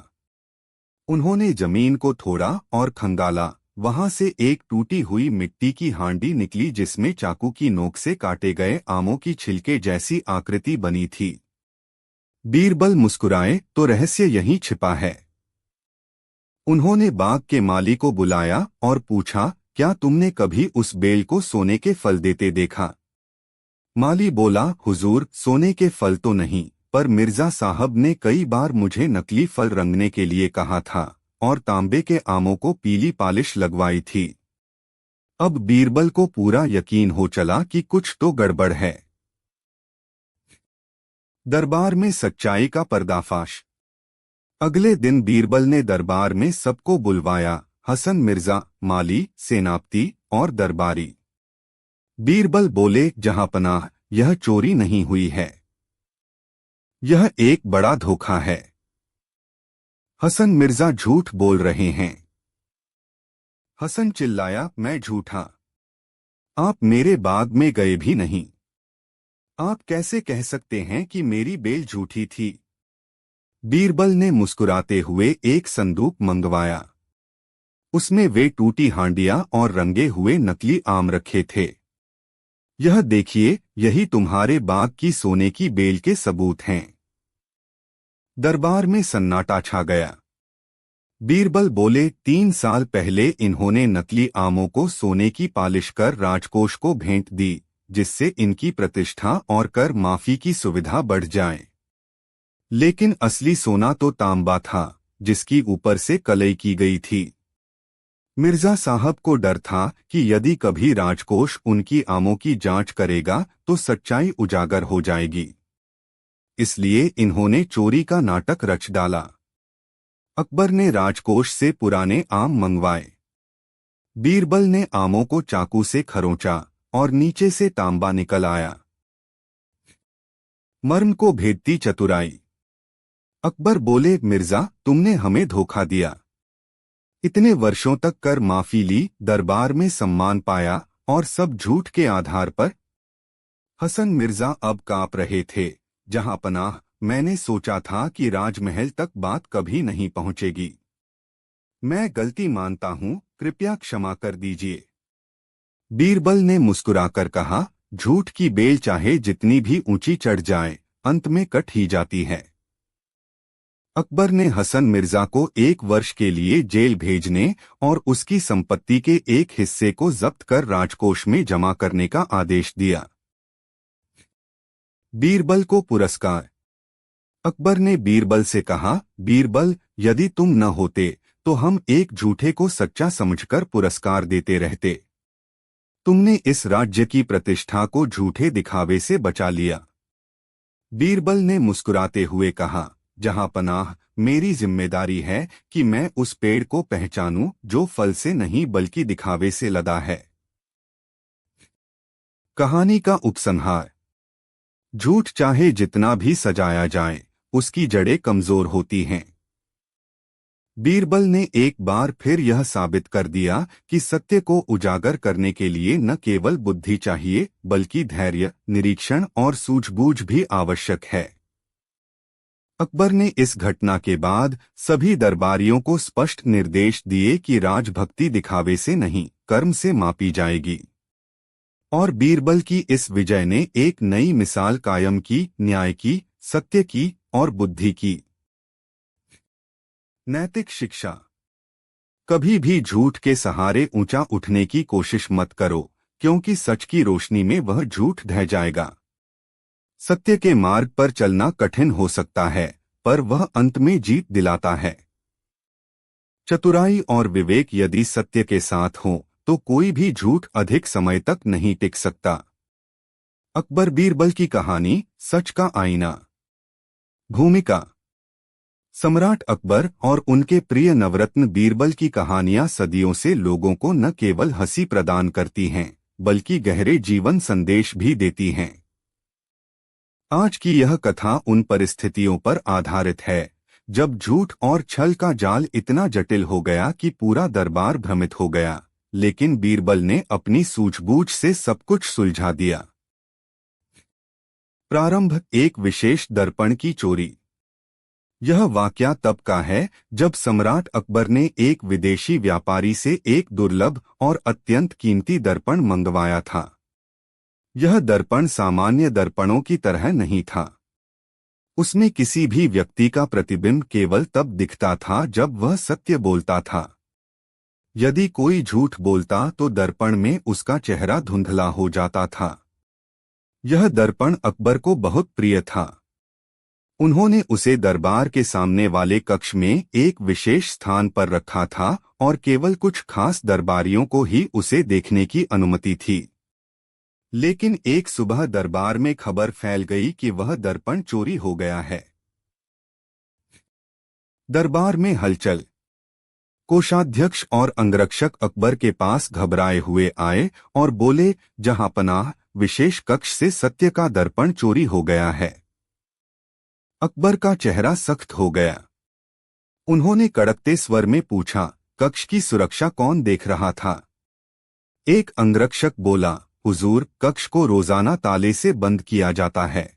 उन्होंने जमीन को थोड़ा और खंगाला। वहां से एक टूटी हुई मिट्टी की हांडी निकली जिसमें चाकू की नोक से काटे गए आमों की छिलके जैसी आकृति बनी थी। बीरबल मुस्कुराए, तो रहस्य यहीं छिपा है। उन्होंने बाग के माली को बुलाया और पूछा, क्या तुमने कभी उस बेल को सोने के फल देते देखा? माली बोला, हुजूर, सोने के फल तो नहीं, पर मिर्जा साहब ने कई बार मुझे नकली फल रंगने के लिए कहा था और तांबे के आमों को पीली पॉलिश लगवाई थी। अब बीरबल को पूरा यकीन हो चला कि कुछ तो गड़बड़ है। दरबार में सच्चाई का पर्दाफाश। अगले दिन बीरबल ने दरबार में सबको बुलवाया, हसन मिर्जा, माली, सेनापति और दरबारी। बीरबल बोले, जहां पनाह, यह चोरी नहीं हुई है। यह एक बड़ा धोखा है। हसन मिर्जा झूठ बोल रहे हैं। हसन चिल्लाया, मैं झूठा? आप मेरे बाग में गए भी नहीं। आप कैसे कह सकते हैं कि मेरी बेल झूठी थी? बीरबल ने मुस्कुराते हुए एक संदूक मंगवाया। उसमें वे टूटी हांडियां और रंगे हुए नकली आम रखे थे। यह देखिए, यही तुम्हारे बाग की सोने की बेल के सबूत हैं। दरबार में सन्नाटा छा गया। बीरबल बोले, 3 साल पहले इन्होंने नकली आमों को सोने की पॉलिश कर राजकोष को भेंट दी, जिससे इनकी प्रतिष्ठा और कर माफी की सुविधा बढ़ जाए। लेकिन असली सोना तो तांबा था, जिसकी ऊपर से कलई की गई थी। मिर्जा साहब को डर था कि यदि कभी राजकोष उनकी आमों की जांच करेगा तो सच्चाई उजागर हो जाएगी। इसलिए इन्होंने चोरी का नाटक रच डाला। अकबर ने राजकोष से पुराने आम मंगवाए। बीरबल ने आमों को चाकू से खरोंचा और नीचे से तांबा निकल आया। मर्म को भेदती चतुराई। अकबर बोले, मिर्जा, तुमने हमें धोखा दिया। इतने वर्षों तक कर माफी ली, दरबार में सम्मान पाया, और सब झूठ के आधार पर। हसन मिर्जा अब कांप रहे थे। जहां पनाह, मैंने सोचा था कि राजमहल तक बात कभी नहीं पहुंचेगी। मैं गलती मानता हूं, कृपया क्षमा कर दीजिए। बीरबल ने मुस्कुराकर कहा, झूठ की बेल चाहे जितनी भी ऊंची चढ़ जाए, अंत में कट ही जाती है। अकबर ने हसन मिर्जा को 1 वर्ष के लिए जेल भेजने और उसकी संपत्ति के एक हिस्से को जब्त कर राजकोष में जमा करने का आदेश दिया। बीरबल को पुरस्कार। अकबर ने बीरबल से कहा, बीरबल, यदि तुम न होते तो हम एक झूठे को सच्चा समझकर पुरस्कार देते रहते। तुमने इस राज्य की प्रतिष्ठा को झूठे दिखावे से बचा लिया। बीरबल ने मुस्कुराते हुए कहा, जहां पनाह, मेरी जिम्मेदारी है कि मैं उस पेड़ को पहचानूं जो फल से नहीं बल्कि दिखावे से लदा है। कहानी का उपसंहार। झूठ चाहे जितना भी सजाया जाए, उसकी जड़ें कमजोर होती हैं। बीरबल ने एक बार फिर यह साबित कर दिया कि सत्य को उजागर करने के लिए न केवल बुद्धि चाहिए, बल्कि धैर्य, निरीक्षण और सूझबूझ भी आवश्यक है। अकबर ने इस घटना के बाद सभी दरबारियों को स्पष्ट निर्देश दिए कि राजभक्ति दिखावे से नहीं, कर्म से मापी जाएगी। और बीरबल की इस विजय ने एक नई मिसाल कायम की, न्याय की, सत्य की और बुद्धि की। नैतिक शिक्षा। कभी भी झूठ के सहारे ऊंचा उठने की कोशिश मत करो, क्योंकि सच की रोशनी में वह झूठ ढह जाएगा। सत्य के मार्ग पर चलना कठिन हो सकता है, पर वह अंत में जीत दिलाता है। चतुराई और विवेक यदि सत्य के साथ हो तो कोई भी झूठ अधिक समय तक नहीं टिक सकता। अकबर बीरबल की कहानी, सच का आईना। भूमिका। सम्राट अकबर और उनके प्रिय नवरत्न बीरबल की कहानियां सदियों से लोगों को न केवल हंसी प्रदान करती हैं, बल्कि गहरे जीवन संदेश भी देती हैं। आज की यह कथा उन परिस्थितियों पर आधारित है जब झूठ और छल का जाल इतना जटिल हो गया कि पूरा दरबार भ्रमित हो गया, लेकिन बीरबल ने अपनी सूझबूझ से सब कुछ सुलझा दिया। प्रारंभ। एक विशेष दर्पण की चोरी। यह वाकया तब का है जब सम्राट अकबर ने एक विदेशी व्यापारी से एक दुर्लभ और अत्यंत कीमती दर्पण मंगवाया था। यह दर्पण सामान्य दर्पणों की तरह नहीं था। उसमें किसी भी व्यक्ति का प्रतिबिंब केवल तब दिखता था जब वह सत्य बोलता था। यदि कोई झूठ बोलता तो दर्पण में उसका चेहरा धुंधला हो जाता था। यह दर्पण अकबर को बहुत प्रिय था। उन्होंने उसे दरबार के सामने वाले कक्ष में एक विशेष स्थान पर रखा था और केवल कुछ खास दरबारियों को ही उसे देखने की अनुमति थी। लेकिन एक सुबह दरबार में खबर फैल गई कि वह दर्पण चोरी हो गया है। दरबार में हलचल। कोषाध्यक्ष और अंगरक्षक अकबर के पास घबराए हुए आए और बोले, जहां पनाह, विशेष कक्ष से सत्य का दर्पण चोरी हो गया है। अकबर का चेहरा सख्त हो गया। उन्होंने कड़कते स्वर में पूछा, कक्ष की सुरक्षा कौन देख रहा था? एक अंगरक्षक बोला, हुजूर, कक्ष को रोजाना ताले से बंद किया जाता है।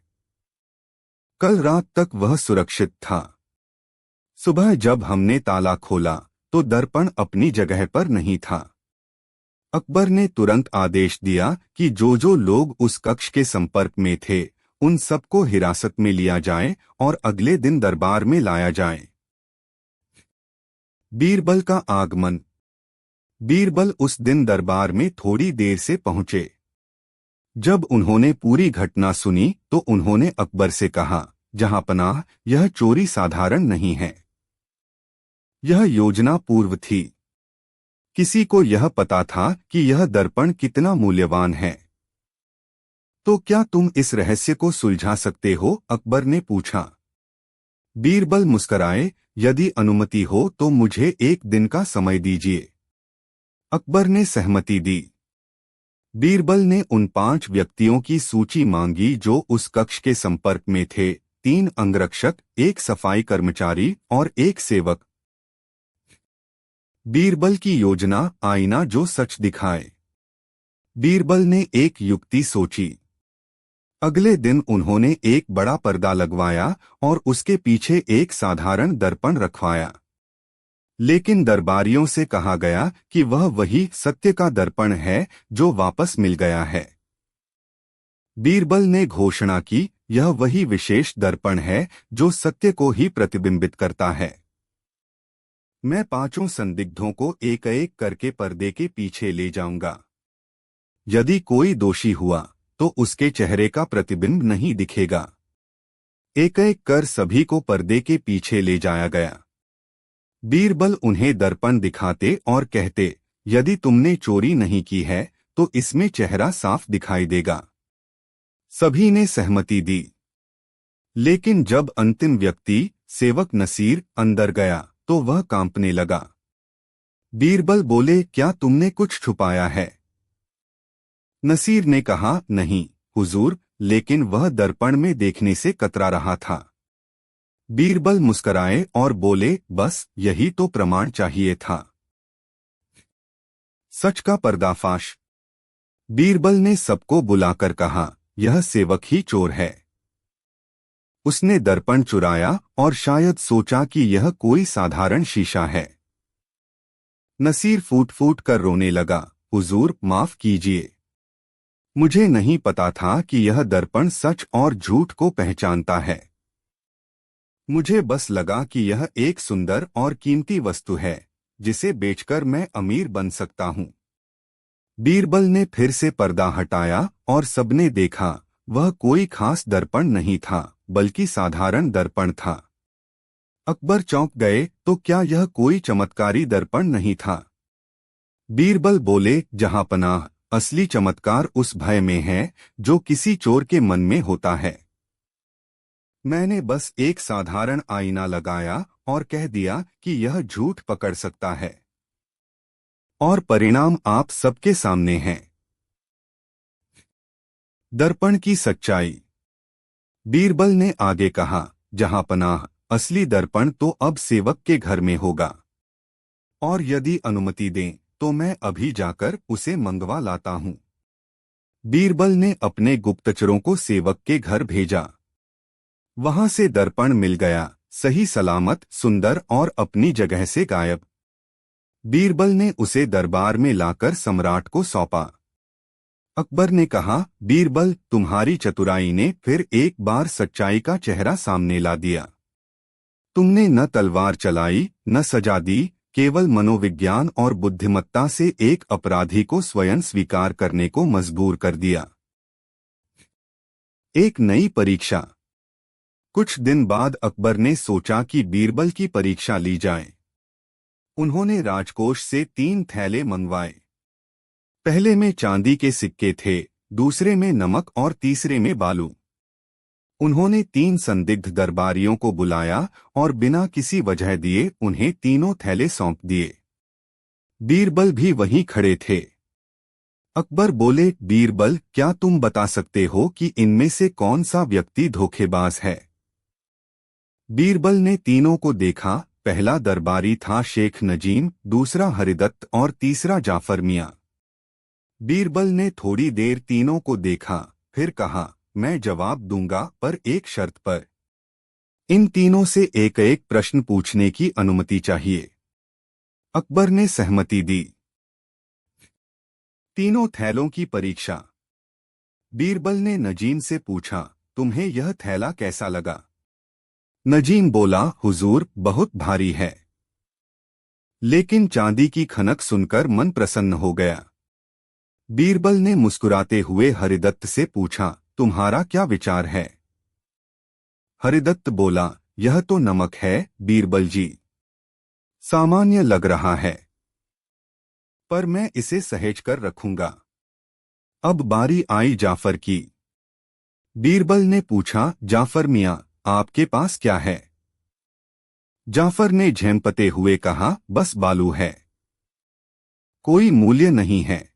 कल रात तक वह सुरक्षित था। सुबह जब हमने ताला खोला तो दर्पण अपनी जगह पर नहीं था। अकबर ने तुरंत आदेश दिया कि जो लोग उस कक्ष के संपर्क में थे उन सबको हिरासत में लिया जाए और अगले दिन दरबार में लाया जाए। बीरबल का आगमन। बीरबल उस दिन दरबार में थोड़ी देर से पहुंचे। जब उन्होंने पूरी घटना सुनी तो उन्होंने अकबर से कहा, जहां पनाह, यह चोरी साधारण नहीं है। यह योजना पूर्व थी। किसी को यह पता था कि यह दर्पण कितना मूल्यवान है। तो क्या तुम इस रहस्य को सुलझा सकते हो? अकबर ने पूछा। बीरबल मुस्कराए, यदि अनुमति हो तो मुझे एक दिन का समय दीजिए। अकबर ने सहमति दी। बीरबल ने उन 5 व्यक्तियों की सूची मांगी जो उस कक्ष के संपर्क में थे, 3 अंगरक्षक, 1 सफाई कर्मचारी और 1 सेवक। बीरबल की योजना, आईना जो सच दिखाए। बीरबल ने एक युक्ति सोची। अगले दिन उन्होंने एक बड़ा पर्दा लगवाया और उसके पीछे एक साधारण दर्पण रखवाया। लेकिन दरबारियों से कहा गया कि वह वही सत्य का दर्पण है जो वापस मिल गया है। बीरबल ने घोषणा की, यह वही विशेष दर्पण है जो सत्य को ही प्रतिबिंबित करता है। मैं 5 संदिग्धों को एक एक करके पर्दे के पीछे ले जाऊंगा। यदि कोई दोषी हुआ तो उसके चेहरे का प्रतिबिंब नहीं दिखेगा। एक एक कर सभी को पर्दे के पीछे ले जाया गया। बीरबल उन्हें दर्पण दिखाते और कहते, यदि तुमने चोरी नहीं की है तो इसमें चेहरा साफ दिखाई देगा। सभी ने सहमति दी। लेकिन जब अंतिम व्यक्ति, सेवक नसीर, अंदर गया तो वह कांपने लगा। बीरबल बोले, क्या तुमने कुछ छुपाया है? नसीर ने कहा, नहीं हुजूर, लेकिन वह दर्पण में देखने से कतरा रहा था। बीरबल मुस्कराए और बोले, बस यही तो प्रमाण चाहिए था। सच का पर्दाफाश। बीरबल ने सबको बुलाकर कहा, यह सेवक ही चोर है। उसने दर्पण चुराया और शायद सोचा कि यह कोई साधारण शीशा है। नसीर फूट फूट कर रोने लगा, हुजूर माफ कीजिए। मुझे नहीं पता था कि यह दर्पण सच और झूठ को पहचानता है। मुझे बस लगा कि यह एक सुंदर और कीमती वस्तु है जिसे बेचकर मैं अमीर बन सकता हूं। बीरबल ने फिर से पर्दा हटाया और सबने देखा, वह कोई खास दर्पण नहीं था बल्कि साधारण दर्पण था। अकबर चौंक गए, तो क्या यह कोई चमत्कारी दर्पण नहीं था? बीरबल बोले, जहांपनाह, असली चमत्कार उस भय में है जो किसी चोर के मन में होता है। मैंने बस एक साधारण आईना लगाया और कह दिया कि यह झूठ पकड़ सकता है। और परिणाम आप सबके सामने है। दर्पण की सच्चाई। बीरबल ने आगे कहा, जहांपनाह, असली दर्पण तो अब सेवक के घर में होगा। और यदि अनुमति दें तो मैं अभी जाकर उसे मंगवा लाता हूं। बीरबल ने अपने गुप्तचरों को सेवक के घर भेजा। वहां से दर्पण मिल गया, सही सलामत, सुंदर और अपनी जगह से गायब। बीरबल ने उसे दरबार में लाकर सम्राट को सौंपा। अकबर ने कहा, बीरबल, तुम्हारी चतुराई ने फिर एक बार सच्चाई का चेहरा सामने ला दिया। तुमने न तलवार चलाई, न सजा दी, केवल मनोविज्ञान और बुद्धिमत्ता से एक अपराधी को स्वयं स्वीकार करने को मजबूर कर दिया। एक नई परीक्षा। कुछ दिन बाद अकबर ने सोचा कि बीरबल की परीक्षा ली जाए। उन्होंने राजकोष से 3 थैले मंगवाए। पहले में चांदी के सिक्के थे, दूसरे में नमक और तीसरे में बालू। उन्होंने 3 संदिग्ध दरबारियों को बुलाया और बिना किसी वजह दिए उन्हें तीनों थैले सौंप दिए। बीरबल भी वहीं खड़े थे। अकबर बोले, बीरबल, क्या तुम बता सकते हो कि इनमें से कौन सा व्यक्ति धोखेबाज है? बीरबल ने तीनों को देखा। पहला दरबारी था शेख नजीम, दूसरा हरिदत्त और तीसरा जाफर मियां। बीरबल ने थोड़ी देर तीनों को देखा, फिर कहा, मैं जवाब दूंगा पर एक शर्त पर। इन तीनों से एक एक प्रश्न पूछने की अनुमति चाहिए। अकबर ने सहमति दी। तीनों थैलों की परीक्षा। बीरबल ने नजीम से पूछा, तुम्हें यह थैला कैसा लगा? नजीम बोला, हुजूर, बहुत भारी है। लेकिन चांदी की खनक सुनकर मन प्रसन्न हो गया। बीरबल ने मुस्कुराते हुए हरिदत्त से पूछा, तुम्हारा क्या विचार है? हरिदत्त बोला, यह तो नमक है बीरबल जी। सामान्य लग रहा है, पर मैं इसे सहेज कर रखूंगा। अब बारी आई जाफर की। बीरबल ने पूछा, जाफर मियां, आपके पास क्या है? जाफर ने झेंपते हुए कहा, बस बालू है, कोई मूल्य नहीं है।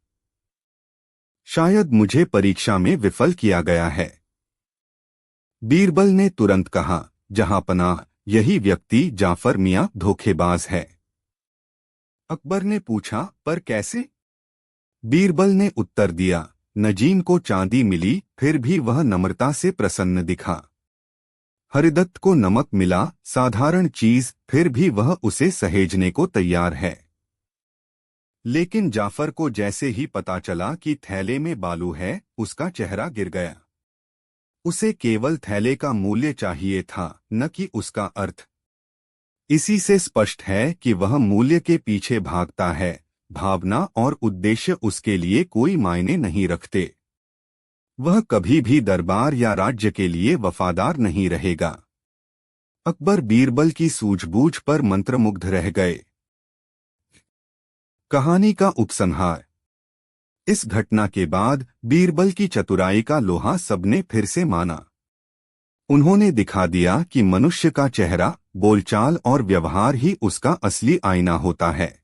शायद मुझे परीक्षा में विफल किया गया है। बीरबल ने तुरंत कहा, जहांपनाह, यही व्यक्ति जाफर मियां धोखेबाज है। अकबर ने पूछा, पर कैसे? बीरबल ने उत्तर दिया, नजीम को चांदी मिली, फिर भी वह नम्रता से प्रसन्न दिखा। हरिदत्त को नमक मिला, साधारण चीज, फिर भी वह उसे सहेजने को तैयार है। लेकिन जाफर को जैसे ही पता चला कि थैले में बालू है, उसका चेहरा गिर गया। उसे केवल थैले का मूल्य चाहिए था, न कि उसका अर्थ। इसी से स्पष्ट है कि वह मूल्य के पीछे भागता है, भावना और उद्देश्य उसके लिए कोई मायने नहीं रखते। वह कभी भी दरबार या राज्य के लिए वफादार नहीं रहेगा। अकबर बीरबल की सूझबूझ पर मंत्रमुग्ध रह गए। कहानी का उपसंहार। इस घटना के बाद बीरबल की चतुराई का लोहा सबने फिर से माना। उन्होंने दिखा दिया कि मनुष्य का चेहरा, बोलचाल और व्यवहार ही उसका असली आईना होता है।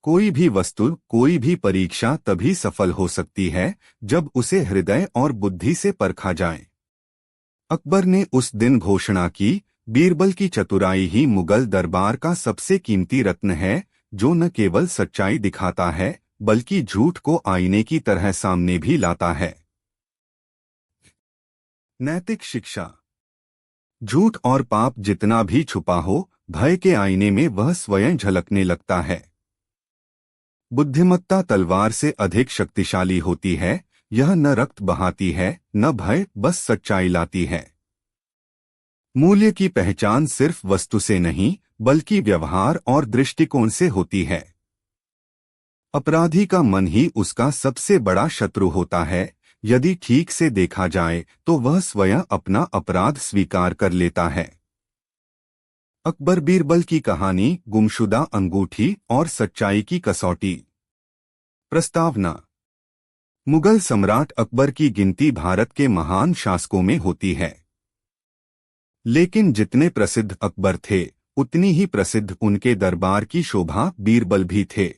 कोई भी वस्तु, कोई भी परीक्षा तभी सफल हो सकती है जब उसे हृदय और बुद्धि से परखा जाए। अकबर ने उस दिन घोषणा की, बीरबल की चतुराई ही मुगल दरबार का सबसे कीमती रत्न है, जो न केवल सच्चाई दिखाता है, बल्कि झूठ को आईने की तरह सामने भी लाता है। नैतिक शिक्षा। झूठ और पाप जितना भी छुपा हो, भय के आईने में वह स्वयं झलकने लगता है। बुद्धिमत्ता तलवार से अधिक शक्तिशाली होती है। यह न रक्त बहाती है, न भय, बस सच्चाई लाती है। मूल्य की पहचान सिर्फ वस्तु से नहीं, बल्कि व्यवहार और दृष्टिकोण से होती है। अपराधी का मन ही उसका सबसे बड़ा शत्रु होता है। यदि ठीक से देखा जाए तो वह स्वयं अपना अपराध स्वीकार कर लेता है। अकबर बीरबल की कहानी, गुमशुदा अंगूठी और सच्चाई की कसौटी। प्रस्तावना। मुगल सम्राट अकबर की गिनती भारत के महान शासकों में होती है। लेकिन जितने प्रसिद्ध अकबर थे, उतनी ही प्रसिद्ध उनके दरबार की शोभा बीरबल भी थे।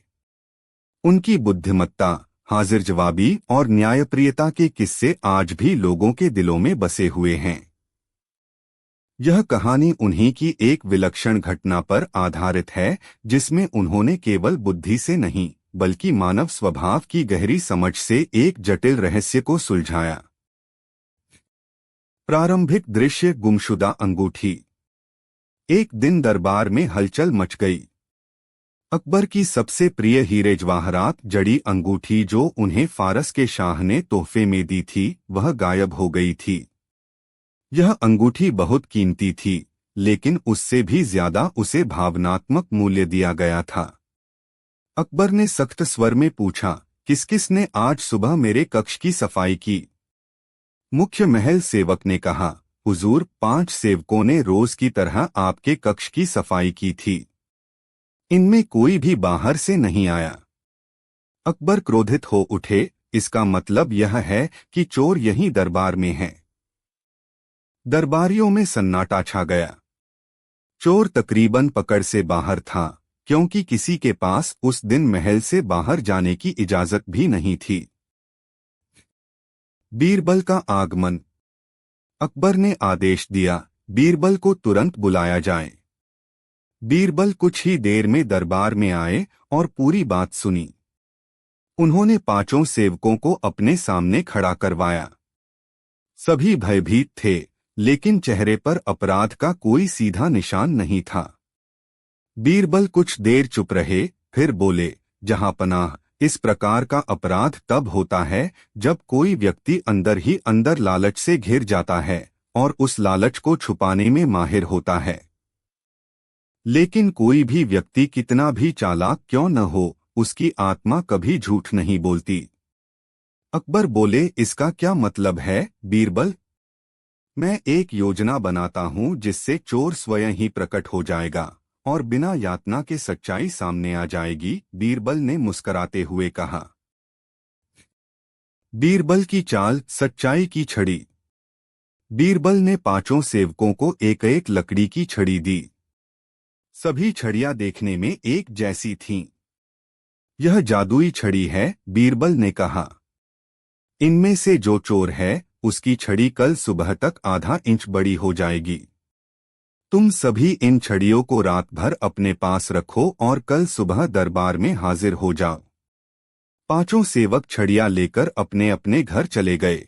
उनकी बुद्धिमत्ता, हाजिर जवाबी और न्यायप्रियता के किस्से आज भी लोगों के दिलों में बसे हुए हैं। यह कहानी उन्हीं की एक विलक्षण घटना पर आधारित है, जिसमें उन्होंने केवल बुद्धि से नहीं, बल्कि मानव स्वभाव की गहरी समझ से एक जटिल रहस्य को सुलझाया। प्रारंभिक दृश्य, गुमशुदा अंगूठी। एक दिन दरबार में हलचल मच गई। अकबर की सबसे प्रिय हीरे जवाहरात जड़ी अंगूठी, जो उन्हें फारस के शाह ने तोहफे में दी थी, वह गायब हो गई थी। यह अंगूठी बहुत कीमती थी, लेकिन उससे भी ज्यादा उसे भावनात्मक मूल्य दिया गया था। अकबर ने सख्त स्वर में पूछा, किस किस ने आज सुबह मेरे कक्ष की सफाई की? मुख्य महल सेवक ने कहा, हुजूर, 5 सेवकों ने रोज की तरह आपके कक्ष की सफाई की थी। इनमें कोई भी बाहर से नहीं आया। अकबर क्रोधित हो उठे, इसका मतलब यह है कि चोर यहीं दरबार में है। दरबारियों में सन्नाटा छा गया। चोर तकरीबन पकड़ से बाहर था, क्योंकि किसी के पास उस दिन महल से बाहर जाने की इजाजत भी नहीं थी। बीरबल का आगमन। अकबर ने आदेश दिया, बीरबल को तुरंत बुलाया जाए। बीरबल कुछ ही देर में दरबार में आए और पूरी बात सुनी। उन्होंने 5 सेवकों को अपने सामने खड़ा करवाया। सभी भयभीत थे, लेकिन चेहरे पर अपराध का कोई सीधा निशान नहीं था। बीरबल कुछ देर चुप रहे, फिर बोले, जहांपनाह, इस प्रकार का अपराध तब होता है जब कोई व्यक्ति अंदर ही अंदर लालच से घिर जाता है और उस लालच को छुपाने में माहिर होता है। लेकिन कोई भी व्यक्ति कितना भी चालाक क्यों न हो, उसकी आत्मा कभी झूठ नहीं बोलती। अकबर बोले, इसका क्या मतलब है बीरबल? मैं एक योजना बनाता हूं जिससे चोर स्वयं ही प्रकट हो जाएगा और बिना यातना के सच्चाई सामने आ जाएगी, बीरबल ने मुस्कराते हुए कहा। बीरबल की चाल, सच्चाई की छड़ी। बीरबल ने 5 सेवकों को एक एक लकड़ी की छड़ी दी। सभी छड़ियां देखने में एक जैसी थीं। यह जादुई छड़ी है, बीरबल ने कहा। इनमें से जो चोर है उसकी छड़ी कल सुबह तक आधा इंच बड़ी हो जाएगी। तुम सभी इन छड़ियों को रात भर अपने पास रखो और कल सुबह दरबार में हाजिर हो जाओ। पांचों सेवक छड़ियां लेकर अपने अपने घर चले गए।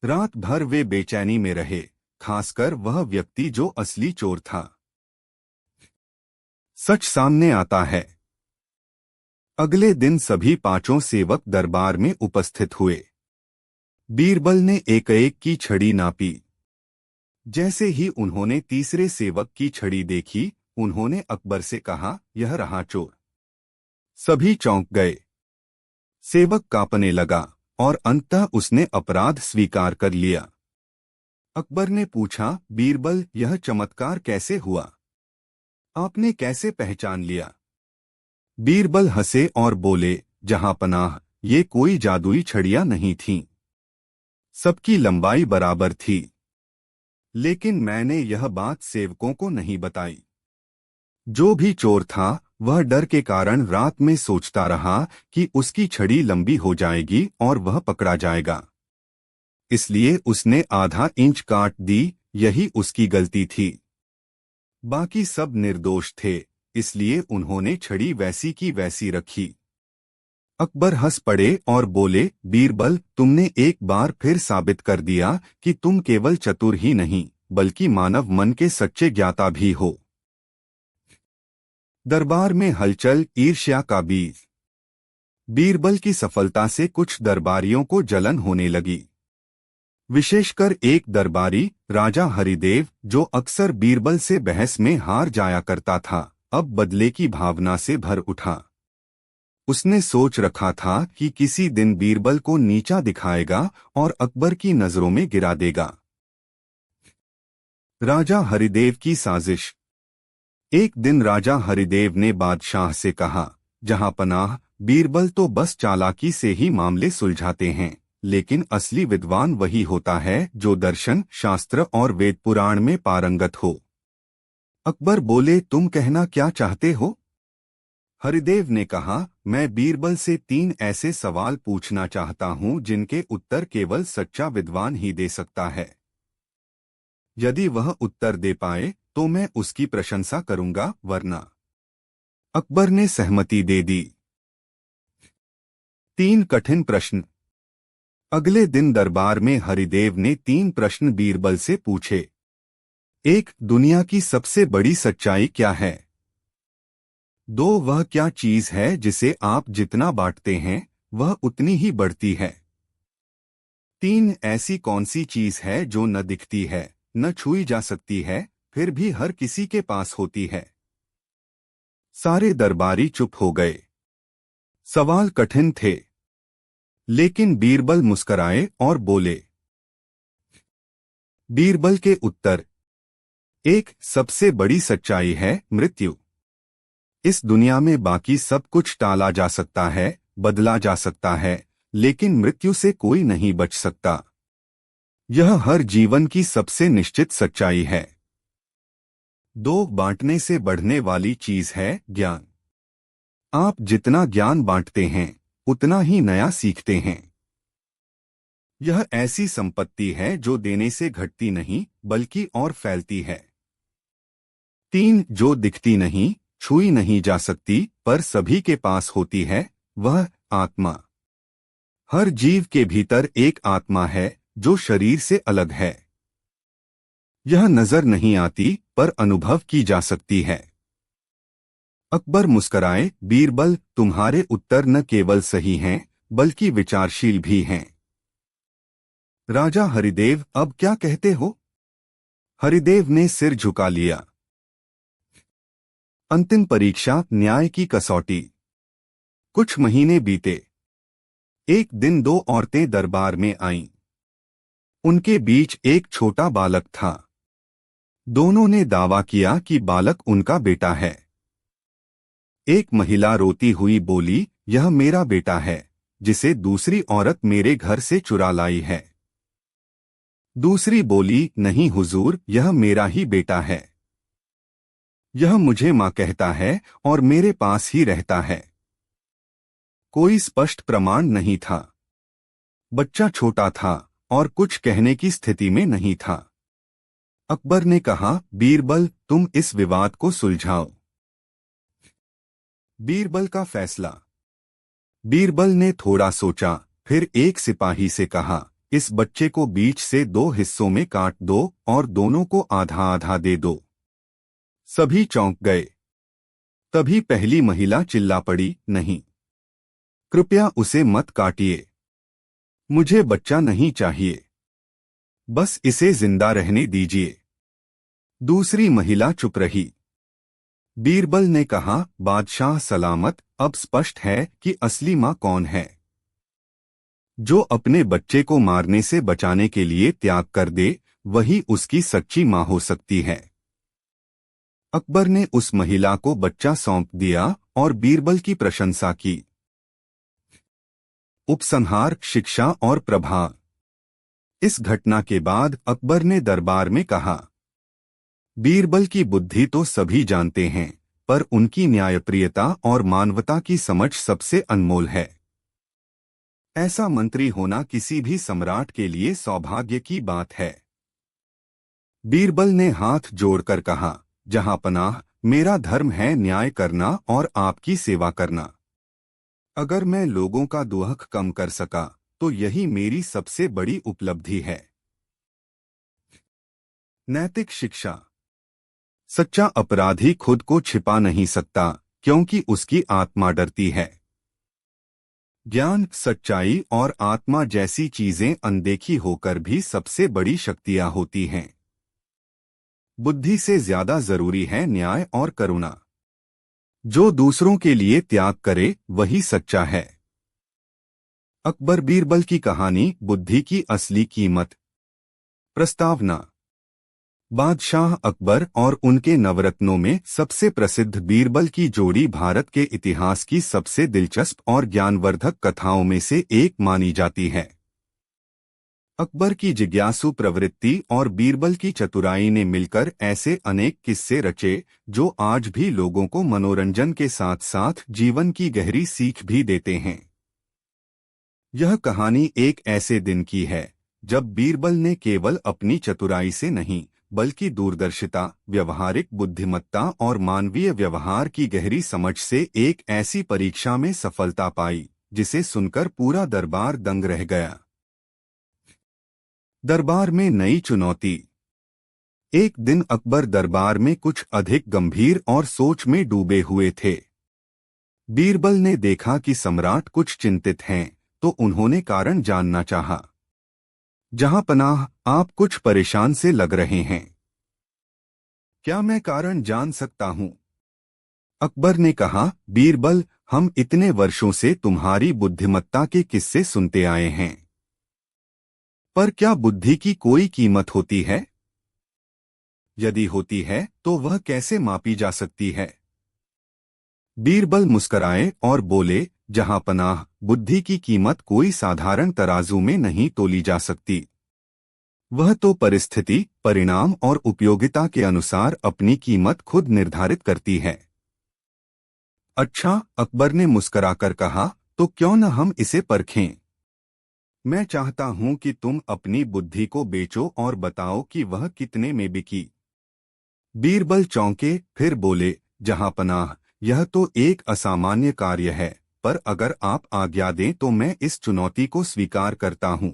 रात भर वे बेचैनी में रहे, खासकर वह व्यक्ति जो असली चोर था। सच सामने आता है। अगले दिन सभी पांचों सेवक दरबार में उपस्थित हुए। बीरबल ने एक एक की छड़ी नापी। जैसे ही उन्होंने तीसरे सेवक की छड़ी देखी, उन्होंने अकबर से कहा, यह रहा चोर। सभी चौंक गए। सेवक कांपने लगा और अंततः उसने अपराध स्वीकार कर लिया। अकबर ने पूछा, बीरबल, यह चमत्कार कैसे हुआ? आपने कैसे पहचान लिया? बीरबल हंसे और बोले, जहांपनाह, ये कोई जादुई छड़ियां नहीं थीं। सबकी लंबाई बराबर थी। लेकिन मैंने यह बात सेवकों को नहीं बताई। जो भी चोर था वह डर के कारण रात में सोचता रहा कि उसकी छड़ी लंबी हो जाएगी और वह पकड़ा जाएगा। इसलिए उसने आधा इंच काट दी, यही उसकी गलती थी। बाकी सब निर्दोष थे, इसलिए उन्होंने छड़ी वैसी की वैसी रखी। अकबर हंस पड़े और बोले, बीरबल, तुमने एक बार फिर साबित कर दिया कि तुम केवल चतुर ही नहीं बल्कि मानव मन के सच्चे ज्ञाता भी हो। दरबार में हलचल, ईर्ष्या का बीज। बीरबल की सफलता से कुछ दरबारियों को जलन होने लगी। विशेषकर एक दरबारी, राजा हरिदेव, जो अक्सर बीरबल से बहस में हार जाया करता था, अब बदले की भावना से भर उठा। उसने सोच रखा था कि किसी दिन बीरबल को नीचा दिखाएगा और अकबर की नजरों में गिरा देगा। राजा हरिदेव की साजिश। एक दिन राजा हरिदेव ने बादशाह से कहा, जहांपनाह, बीरबल तो बस चालाकी से ही मामले सुलझाते हैं, लेकिन असली विद्वान वही होता है जो दर्शन, शास्त्र और वेद पुराण में पारंगत हो। अकबर बोले, तुम कहना क्या चाहते हो? हरिदेव ने कहा, मैं बीरबल से 3 ऐसे सवाल पूछना चाहता हूं जिनके उत्तर केवल सच्चा विद्वान ही दे सकता है। यदि वह उत्तर दे पाए तो मैं उसकी प्रशंसा करूंगा, वरना। अकबर ने सहमति दे दी। 3 कठिन प्रश्न। अगले दिन दरबार में हरिदेव ने 3 प्रश्न बीरबल से पूछे। 1. दुनिया की सबसे बड़ी सच्चाई क्या है? 2. वह क्या चीज है जिसे आप जितना बांटते हैं वह उतनी ही बढ़ती है? 3. ऐसी कौन सी चीज है जो न दिखती है, न छुई जा सकती है, फिर भी हर किसी के पास होती है? सारे दरबारी चुप हो गए। सवाल कठिन थे, लेकिन बीरबल मुस्कराए और बोले। बीरबल के उत्तर। 1. सबसे बड़ी सच्चाई है मृत्यु। इस दुनिया में बाकी सब कुछ टाला जा सकता है, बदला जा सकता है, लेकिन मृत्यु से कोई नहीं बच सकता। यह हर जीवन की सबसे निश्चित सच्चाई है। 2. बांटने से बढ़ने वाली चीज है ज्ञान। आप जितना ज्ञान बांटते हैं उतना ही नया सीखते हैं। यह ऐसी संपत्ति है जो देने से घटती नहीं बल्कि और फैलती है। 3. जो दिखती नहीं, छुई नहीं जा सकती, पर सभी के पास होती है, वह आत्मा। हर जीव के भीतर एक आत्मा है जो शरीर से अलग है। यह नजर नहीं आती पर अनुभव की जा सकती है। अकबर मुस्कराए, बीरबल, तुम्हारे उत्तर न केवल सही हैं बल्कि विचारशील भी हैं। राजा हरिदेव, अब क्या कहते हो? हरिदेव ने सिर झुका लिया। अंतिम परीक्षा, न्याय की कसौटी। कुछ महीने बीते। एक दिन 2 औरतें दरबार में आईं। उनके बीच एक छोटा बालक था। दोनों ने दावा किया कि बालक उनका बेटा है। एक महिला रोती हुई बोली, यह मेरा बेटा है, जिसे दूसरी औरत मेरे घर से चुरा लाई है। दूसरी बोली, नहीं हुजूर, यह मेरा ही बेटा है। यह मुझे माँ कहता है और मेरे पास ही रहता है। कोई स्पष्ट प्रमाण नहीं था। बच्चा छोटा था और कुछ कहने की स्थिति में नहीं था। अकबर ने कहा, बीरबल, तुम इस विवाद को सुलझाओ। बीरबल का फैसला। बीरबल ने थोड़ा सोचा, फिर एक सिपाही से कहा, इस बच्चे को बीच से 2 हिस्सों में काट दो और दोनों को आधा आधा दे दो। सभी चौंक गए। तभी पहली महिला चिल्ला पड़ी, नहीं, कृपया उसे मत काटिए। मुझे बच्चा नहीं चाहिए, बस इसे जिंदा रहने दीजिए। दूसरी महिला चुप रही। बीरबल ने कहा, बादशाह सलामत, अब स्पष्ट है कि असली माँ कौन है। जो अपने बच्चे को मारने से बचाने के लिए त्याग कर दे, वही उसकी सच्ची माँ हो सकती है। अकबर ने उस महिला को बच्चा सौंप दिया और बीरबल की प्रशंसा की। उपसंहार, शिक्षा और प्रभाव। इस घटना के बाद अकबर ने दरबार में कहा, बीरबल की बुद्धि तो सभी जानते हैं, पर उनकी न्यायप्रियता और मानवता की समझ सबसे अनमोल है। ऐसा मंत्री होना किसी भी सम्राट के लिए सौभाग्य की बात है। बीरबल ने हाथ जोड़कर कहा, जहांपनाह, मेरा धर्म है न्याय करना और आपकी सेवा करना। अगर मैं लोगों का दुख कम कर सका, तो यही मेरी सबसे बड़ी उपलब्धि है। नैतिक शिक्षा। सच्चा अपराधी खुद को छिपा नहीं सकता, क्योंकि उसकी आत्मा डरती है। ज्ञान, सच्चाई और आत्मा जैसी चीजें अनदेखी होकर भी सबसे बड़ी शक्तियां होती हैं। बुद्धि से ज्यादा जरूरी है न्याय और करुणा। जो दूसरों के लिए त्याग करे, वही सच्चा है। अकबर बीरबल की कहानी, बुद्धि की असली कीमत। प्रस्तावना। बादशाह अकबर और उनके नवरत्नों में सबसे प्रसिद्ध बीरबल की जोड़ी भारत के इतिहास की सबसे दिलचस्प और ज्ञानवर्धक कथाओं में से एक मानी जाती है। अकबर की जिज्ञासु प्रवृत्ति और बीरबल की चतुराई ने मिलकर ऐसे अनेक किस्से रचे, जो आज भी लोगों को मनोरंजन के साथ साथ जीवन की गहरी सीख भी देते हैं। यह कहानी एक ऐसे दिन की है, जब बीरबल ने केवल अपनी चतुराई से नहीं, बल्कि दूरदर्शिता, व्यवहारिक बुद्धिमत्ता और मानवीय व्यवहार की गहरी समझ से एक ऐसी परीक्षा में सफलता पाई, जिसे सुनकर पूरा दरबार दंग रह गया। दरबार में नई चुनौती। एक दिन अकबर दरबार में कुछ अधिक गंभीर और सोच में डूबे हुए थे। बीरबल ने देखा कि सम्राट कुछ चिंतित हैं, तो उन्होंने कारण जानना चाहा। जहांपनाह, आप कुछ परेशान से लग रहे हैं। क्या मैं कारण जान सकता हूं? अकबर ने कहा, बीरबल, हम इतने वर्षों से तुम्हारी बुद्धिमत्ता के किस्से सुनते आए हैं। पर क्या बुद्धि की कोई कीमत होती है? यदि होती है, तो वह कैसे मापी जा सकती है? बीरबल मुस्कराए और बोले, जहांपनाह, बुद्धि की कीमत कोई साधारण तराजू में नहीं तोली जा सकती। वह तो परिस्थिति, परिणाम और उपयोगिता के अनुसार अपनी कीमत खुद निर्धारित करती है। अच्छा, अकबर ने मुस्कराकर कहा, तो क्यों न हम इसे परखें? मैं चाहता हूं कि तुम अपनी बुद्धि को बेचो और बताओ कि वह कितने में बिकी। बीरबल चौंके, फिर बोले, जहांपनाह, यह तो एक असामान्य कार्य है, पर अगर आप आज्ञा दें तो मैं इस चुनौती को स्वीकार करता हूं।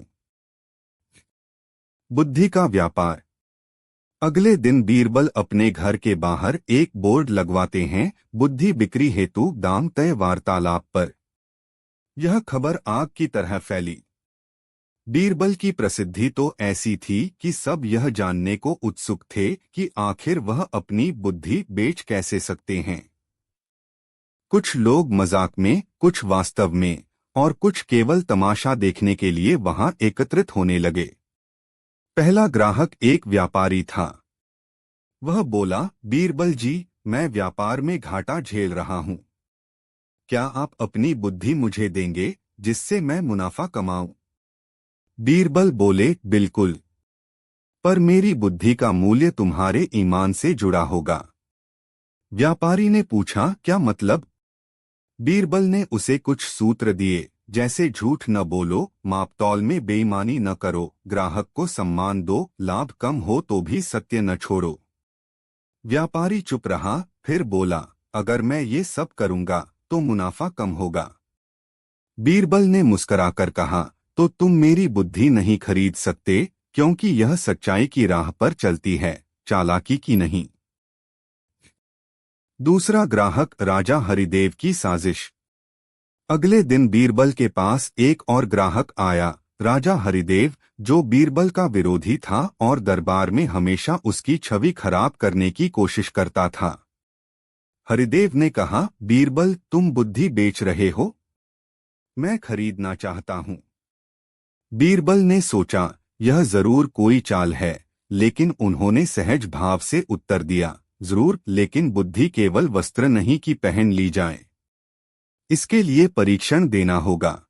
बुद्धि का व्यापार। अगले दिन बीरबल अपने घर के बाहर एक बोर्ड लगवाते हैं, बुद्धि बिक्री हेतु दाम तय वार्तालाप पर। यह खबर आग की तरह फैली। बीरबल की प्रसिद्धि तो ऐसी थी कि सब यह जानने को उत्सुक थे कि आखिर वह अपनी बुद्धि बेच कैसे सकते हैं। कुछ लोग मजाक में, कुछ वास्तव में, और कुछ केवल तमाशा देखने के लिए वहां एकत्रित होने लगे। पहला ग्राहक एक व्यापारी था। वह बोला, बीरबल जी, मैं व्यापार में घाटा झेल रहा हूं। क्या आप अपनी बुद्धि मुझे देंगे, जिससे मैं मुनाफा कमाऊं? बीरबल बोले, बिल्कुल, पर मेरी बुद्धि का मूल्य तुम्हारे ईमान से जुड़ा होगा। व्यापारी ने पूछा, क्या मतलब? बीरबल ने उसे कुछ सूत्र दिए, जैसे झूठ न बोलो, मापतौल में बेईमानी न करो, ग्राहक को सम्मान दो, लाभ कम हो तो भी सत्य न छोड़ो। व्यापारी चुप रहा, फिर बोला, अगर मैं ये सब करूंगा तो मुनाफा कम होगा। बीरबल ने मुस्कराकर कहा, तो तुम मेरी बुद्धि नहीं खरीद सकते, क्योंकि यह सच्चाई की राह पर चलती है, चालाकी की नहीं। दूसरा ग्राहक, राजा हरिदेव की साजिश। अगले दिन बीरबल के पास एक और ग्राहक आया, राजा हरिदेव, जो बीरबल का विरोधी था और दरबार में हमेशा उसकी छवि खराब करने की कोशिश करता था। हरिदेव ने कहा, बीरबल, तुम बुद्धि बेच रहे हो? मैं खरीदना चाहता हूं। बीरबल ने सोचा, यह जरूर कोई चाल है, लेकिन उन्होंने सहज भाव से उत्तर दिया, जरूर, लेकिन बुद्धि केवल वस्त्र नहीं कि पहन ली जाए। इसके लिए परीक्षण देना होगा।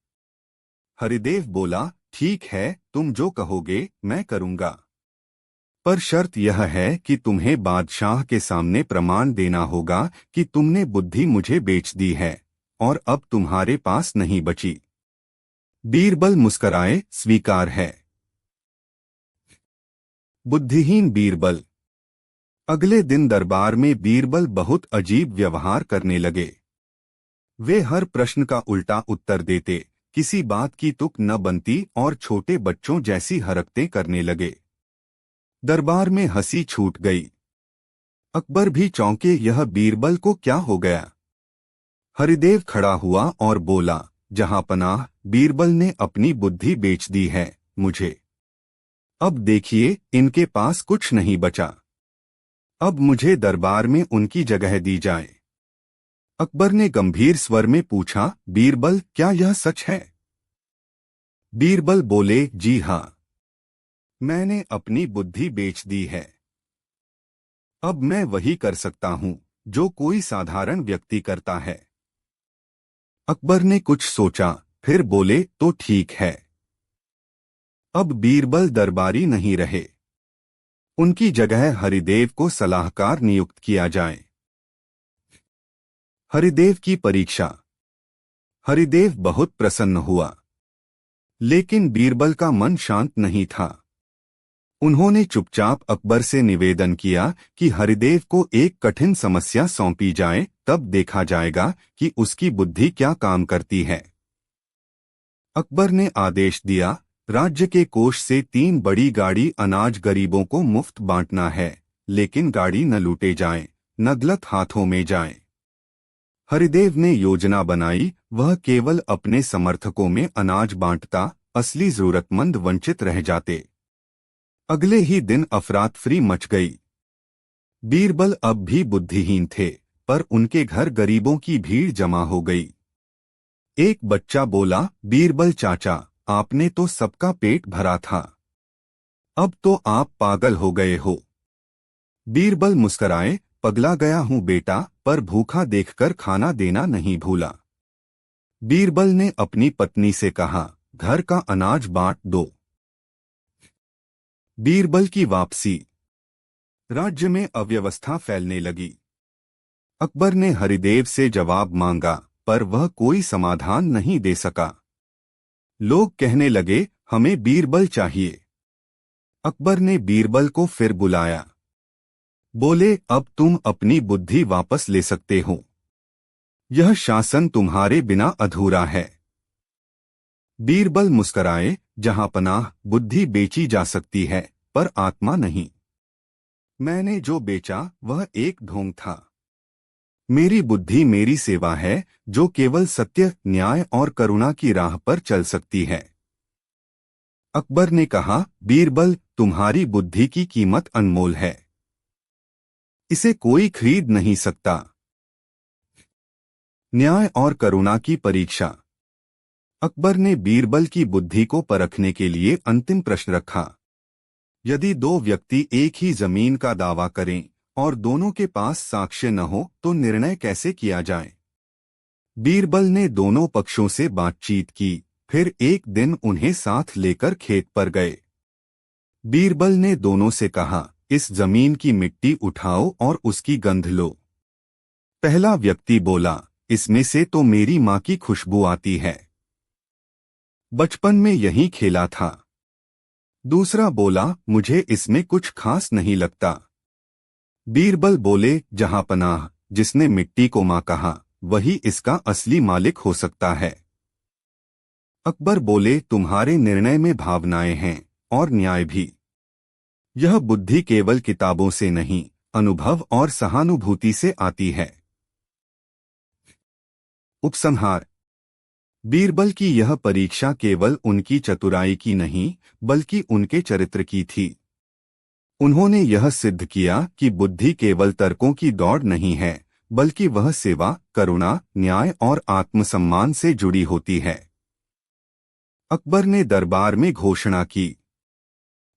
हरिदेव बोला, ठीक है, तुम जो कहोगे मैं करूंगा, पर शर्त यह है कि तुम्हें बादशाह के सामने प्रमाण देना होगा कि तुमने बुद्धि मुझे बेच दी है और अब तुम्हारे पास नहीं बची। बीरबल मुस्कराए, स्वीकार है। बुद्धिहीन बीरबल। अगले दिन दरबार में बीरबल बहुत अजीब व्यवहार करने लगे। वे हर प्रश्न का उल्टा उत्तर देते, किसी बात की तुक न बनती और छोटे बच्चों जैसी हरकतें करने लगे। दरबार में हंसी छूट गई। अकबर भी चौंके, यह बीरबल को क्या हो गया? हरिदेव खड़ा हुआ और बोला, जहांपनाह, बीरबल ने अपनी बुद्धि बेच दी है मुझे। अब देखिए, इनके पास कुछ नहीं बचा। अब मुझे दरबार में उनकी जगह दी जाए। अकबर ने गंभीर स्वर में पूछा, बीरबल, क्या यह सच है? बीरबल बोले, जी हां, मैंने अपनी बुद्धि बेच दी है। अब मैं वही कर सकता हूं जो कोई साधारण व्यक्ति करता है। अकबर ने कुछ सोचा, फिर बोले, तो ठीक है। अब बीरबल दरबारी नहीं रहे। उनकी जगह हरिदेव को सलाहकार नियुक्त किया जाए। हरिदेव की परीक्षा। हरिदेव बहुत प्रसन्न हुआ, लेकिन बीरबल का मन शांत नहीं था। उन्होंने चुपचाप अकबर से निवेदन किया कि हरिदेव को एक कठिन समस्या सौंपी जाए, तब देखा जाएगा कि उसकी बुद्धि क्या काम करती है। अकबर ने आदेश दिया, राज्य के कोष से 3 बड़ी गाड़ी अनाज गरीबों को मुफ्त बांटना है, लेकिन गाड़ी न लूटे जाएं, न गलत हाथों में जाएं। हरिदेव ने योजना बनाई, वह केवल अपने समर्थकों में अनाज बांटता, असली जरूरतमंद वंचित रह जाते। अगले ही दिन अफरातफरी मच गई। बीरबल अब भी बुद्धिहीन थे, पर उनके घर गरीबों की भीड़ जमा हो गई। एक बच्चा बोला, बीरबल चाचा, आपने तो सबका पेट भरा था, अब तो आप पागल हो गए हो। बीरबल मुस्कराए, पगला गया हूं बेटा, पर भूखा देखकर खाना देना नहीं भूला। बीरबल ने अपनी पत्नी से कहा, घर का अनाज बांट दो। बीरबल की वापसी। राज्य में अव्यवस्था फैलने लगी। अकबर ने हरिदेव से जवाब मांगा, पर वह कोई समाधान नहीं दे सका। लोग कहने लगे, हमें बीरबल चाहिए। अकबर ने बीरबल को फिर बुलाया। बोले, अब तुम अपनी बुद्धि वापस ले सकते हो। यह शासन तुम्हारे बिना अधूरा है। बीरबल मुस्कराए, जहांपनाह, बुद्धि बेची जा सकती है, पर आत्मा नहीं। मैंने जो बेचा वह एक ढोंग था। मेरी बुद्धि मेरी सेवा है, जो केवल सत्य, न्याय और करुणा की राह पर चल सकती है। अकबर ने कहा, बीरबल, तुम्हारी बुद्धि की कीमत अनमोल है, इसे कोई खरीद नहीं सकता। न्याय और करुणा की परीक्षा। अकबर ने बीरबल की बुद्धि को परखने के लिए अंतिम प्रश्न रखा। यदि 2 व्यक्ति एक ही जमीन का दावा करें और दोनों के पास साक्ष्य न हो तो निर्णय कैसे किया जाए? बीरबल ने दोनों पक्षों से बातचीत की, फिर एक दिन उन्हें साथ लेकर खेत पर गए। बीरबल ने दोनों से कहा, इस जमीन की मिट्टी उठाओ और उसकी गंध लो। पहला व्यक्ति बोला, इसमें से तो मेरी माँ की खुशबू आती है। बचपन में यही खेला था। दूसरा बोला, मुझे इसमें कुछ खास नहीं लगता। बीरबल बोले, जहांपनाह, जिसने मिट्टी को माँ कहा वही इसका असली मालिक हो सकता है। अकबर बोले, तुम्हारे निर्णय में भावनाएं हैं और न्याय भी। यह बुद्धि केवल किताबों से नहीं, अनुभव और सहानुभूति से आती है। उपसंहार। बीरबल की यह परीक्षा केवल उनकी चतुराई की नहीं, बल्कि उनके चरित्र की थी। उन्होंने यह सिद्ध किया कि बुद्धि केवल तर्कों की दौड़ नहीं है, बल्कि वह सेवा, करुणा, न्याय और आत्मसम्मान से जुड़ी होती है। अकबर ने दरबार में घोषणा की,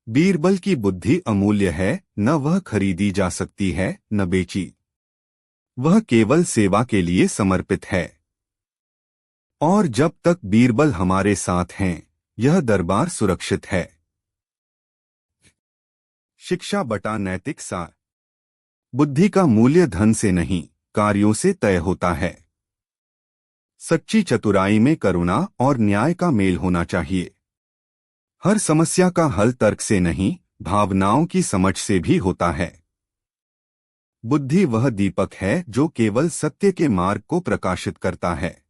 बीरबल की बुद्धि अमूल्य है, न वह खरीदी जा सकती है, न बेची। वह केवल सेवा के लिए समर्पित है। और जब तक बीरबल हमारे साथ हैं, यह दरबार सुरक्षित है। शिक्षा बटा नैतिक सार। बुद्धि का मूल्य धन से नहीं, कार्यों से तय होता है। सच्ची चतुराई में करुणा और न्याय का मेल होना चाहिए। हर समस्या का हल तर्क से नहीं, भावनाओं की समझ से भी होता है। बुद्धि वह दीपक है जो केवल सत्य के मार्ग को प्रकाशित करता है।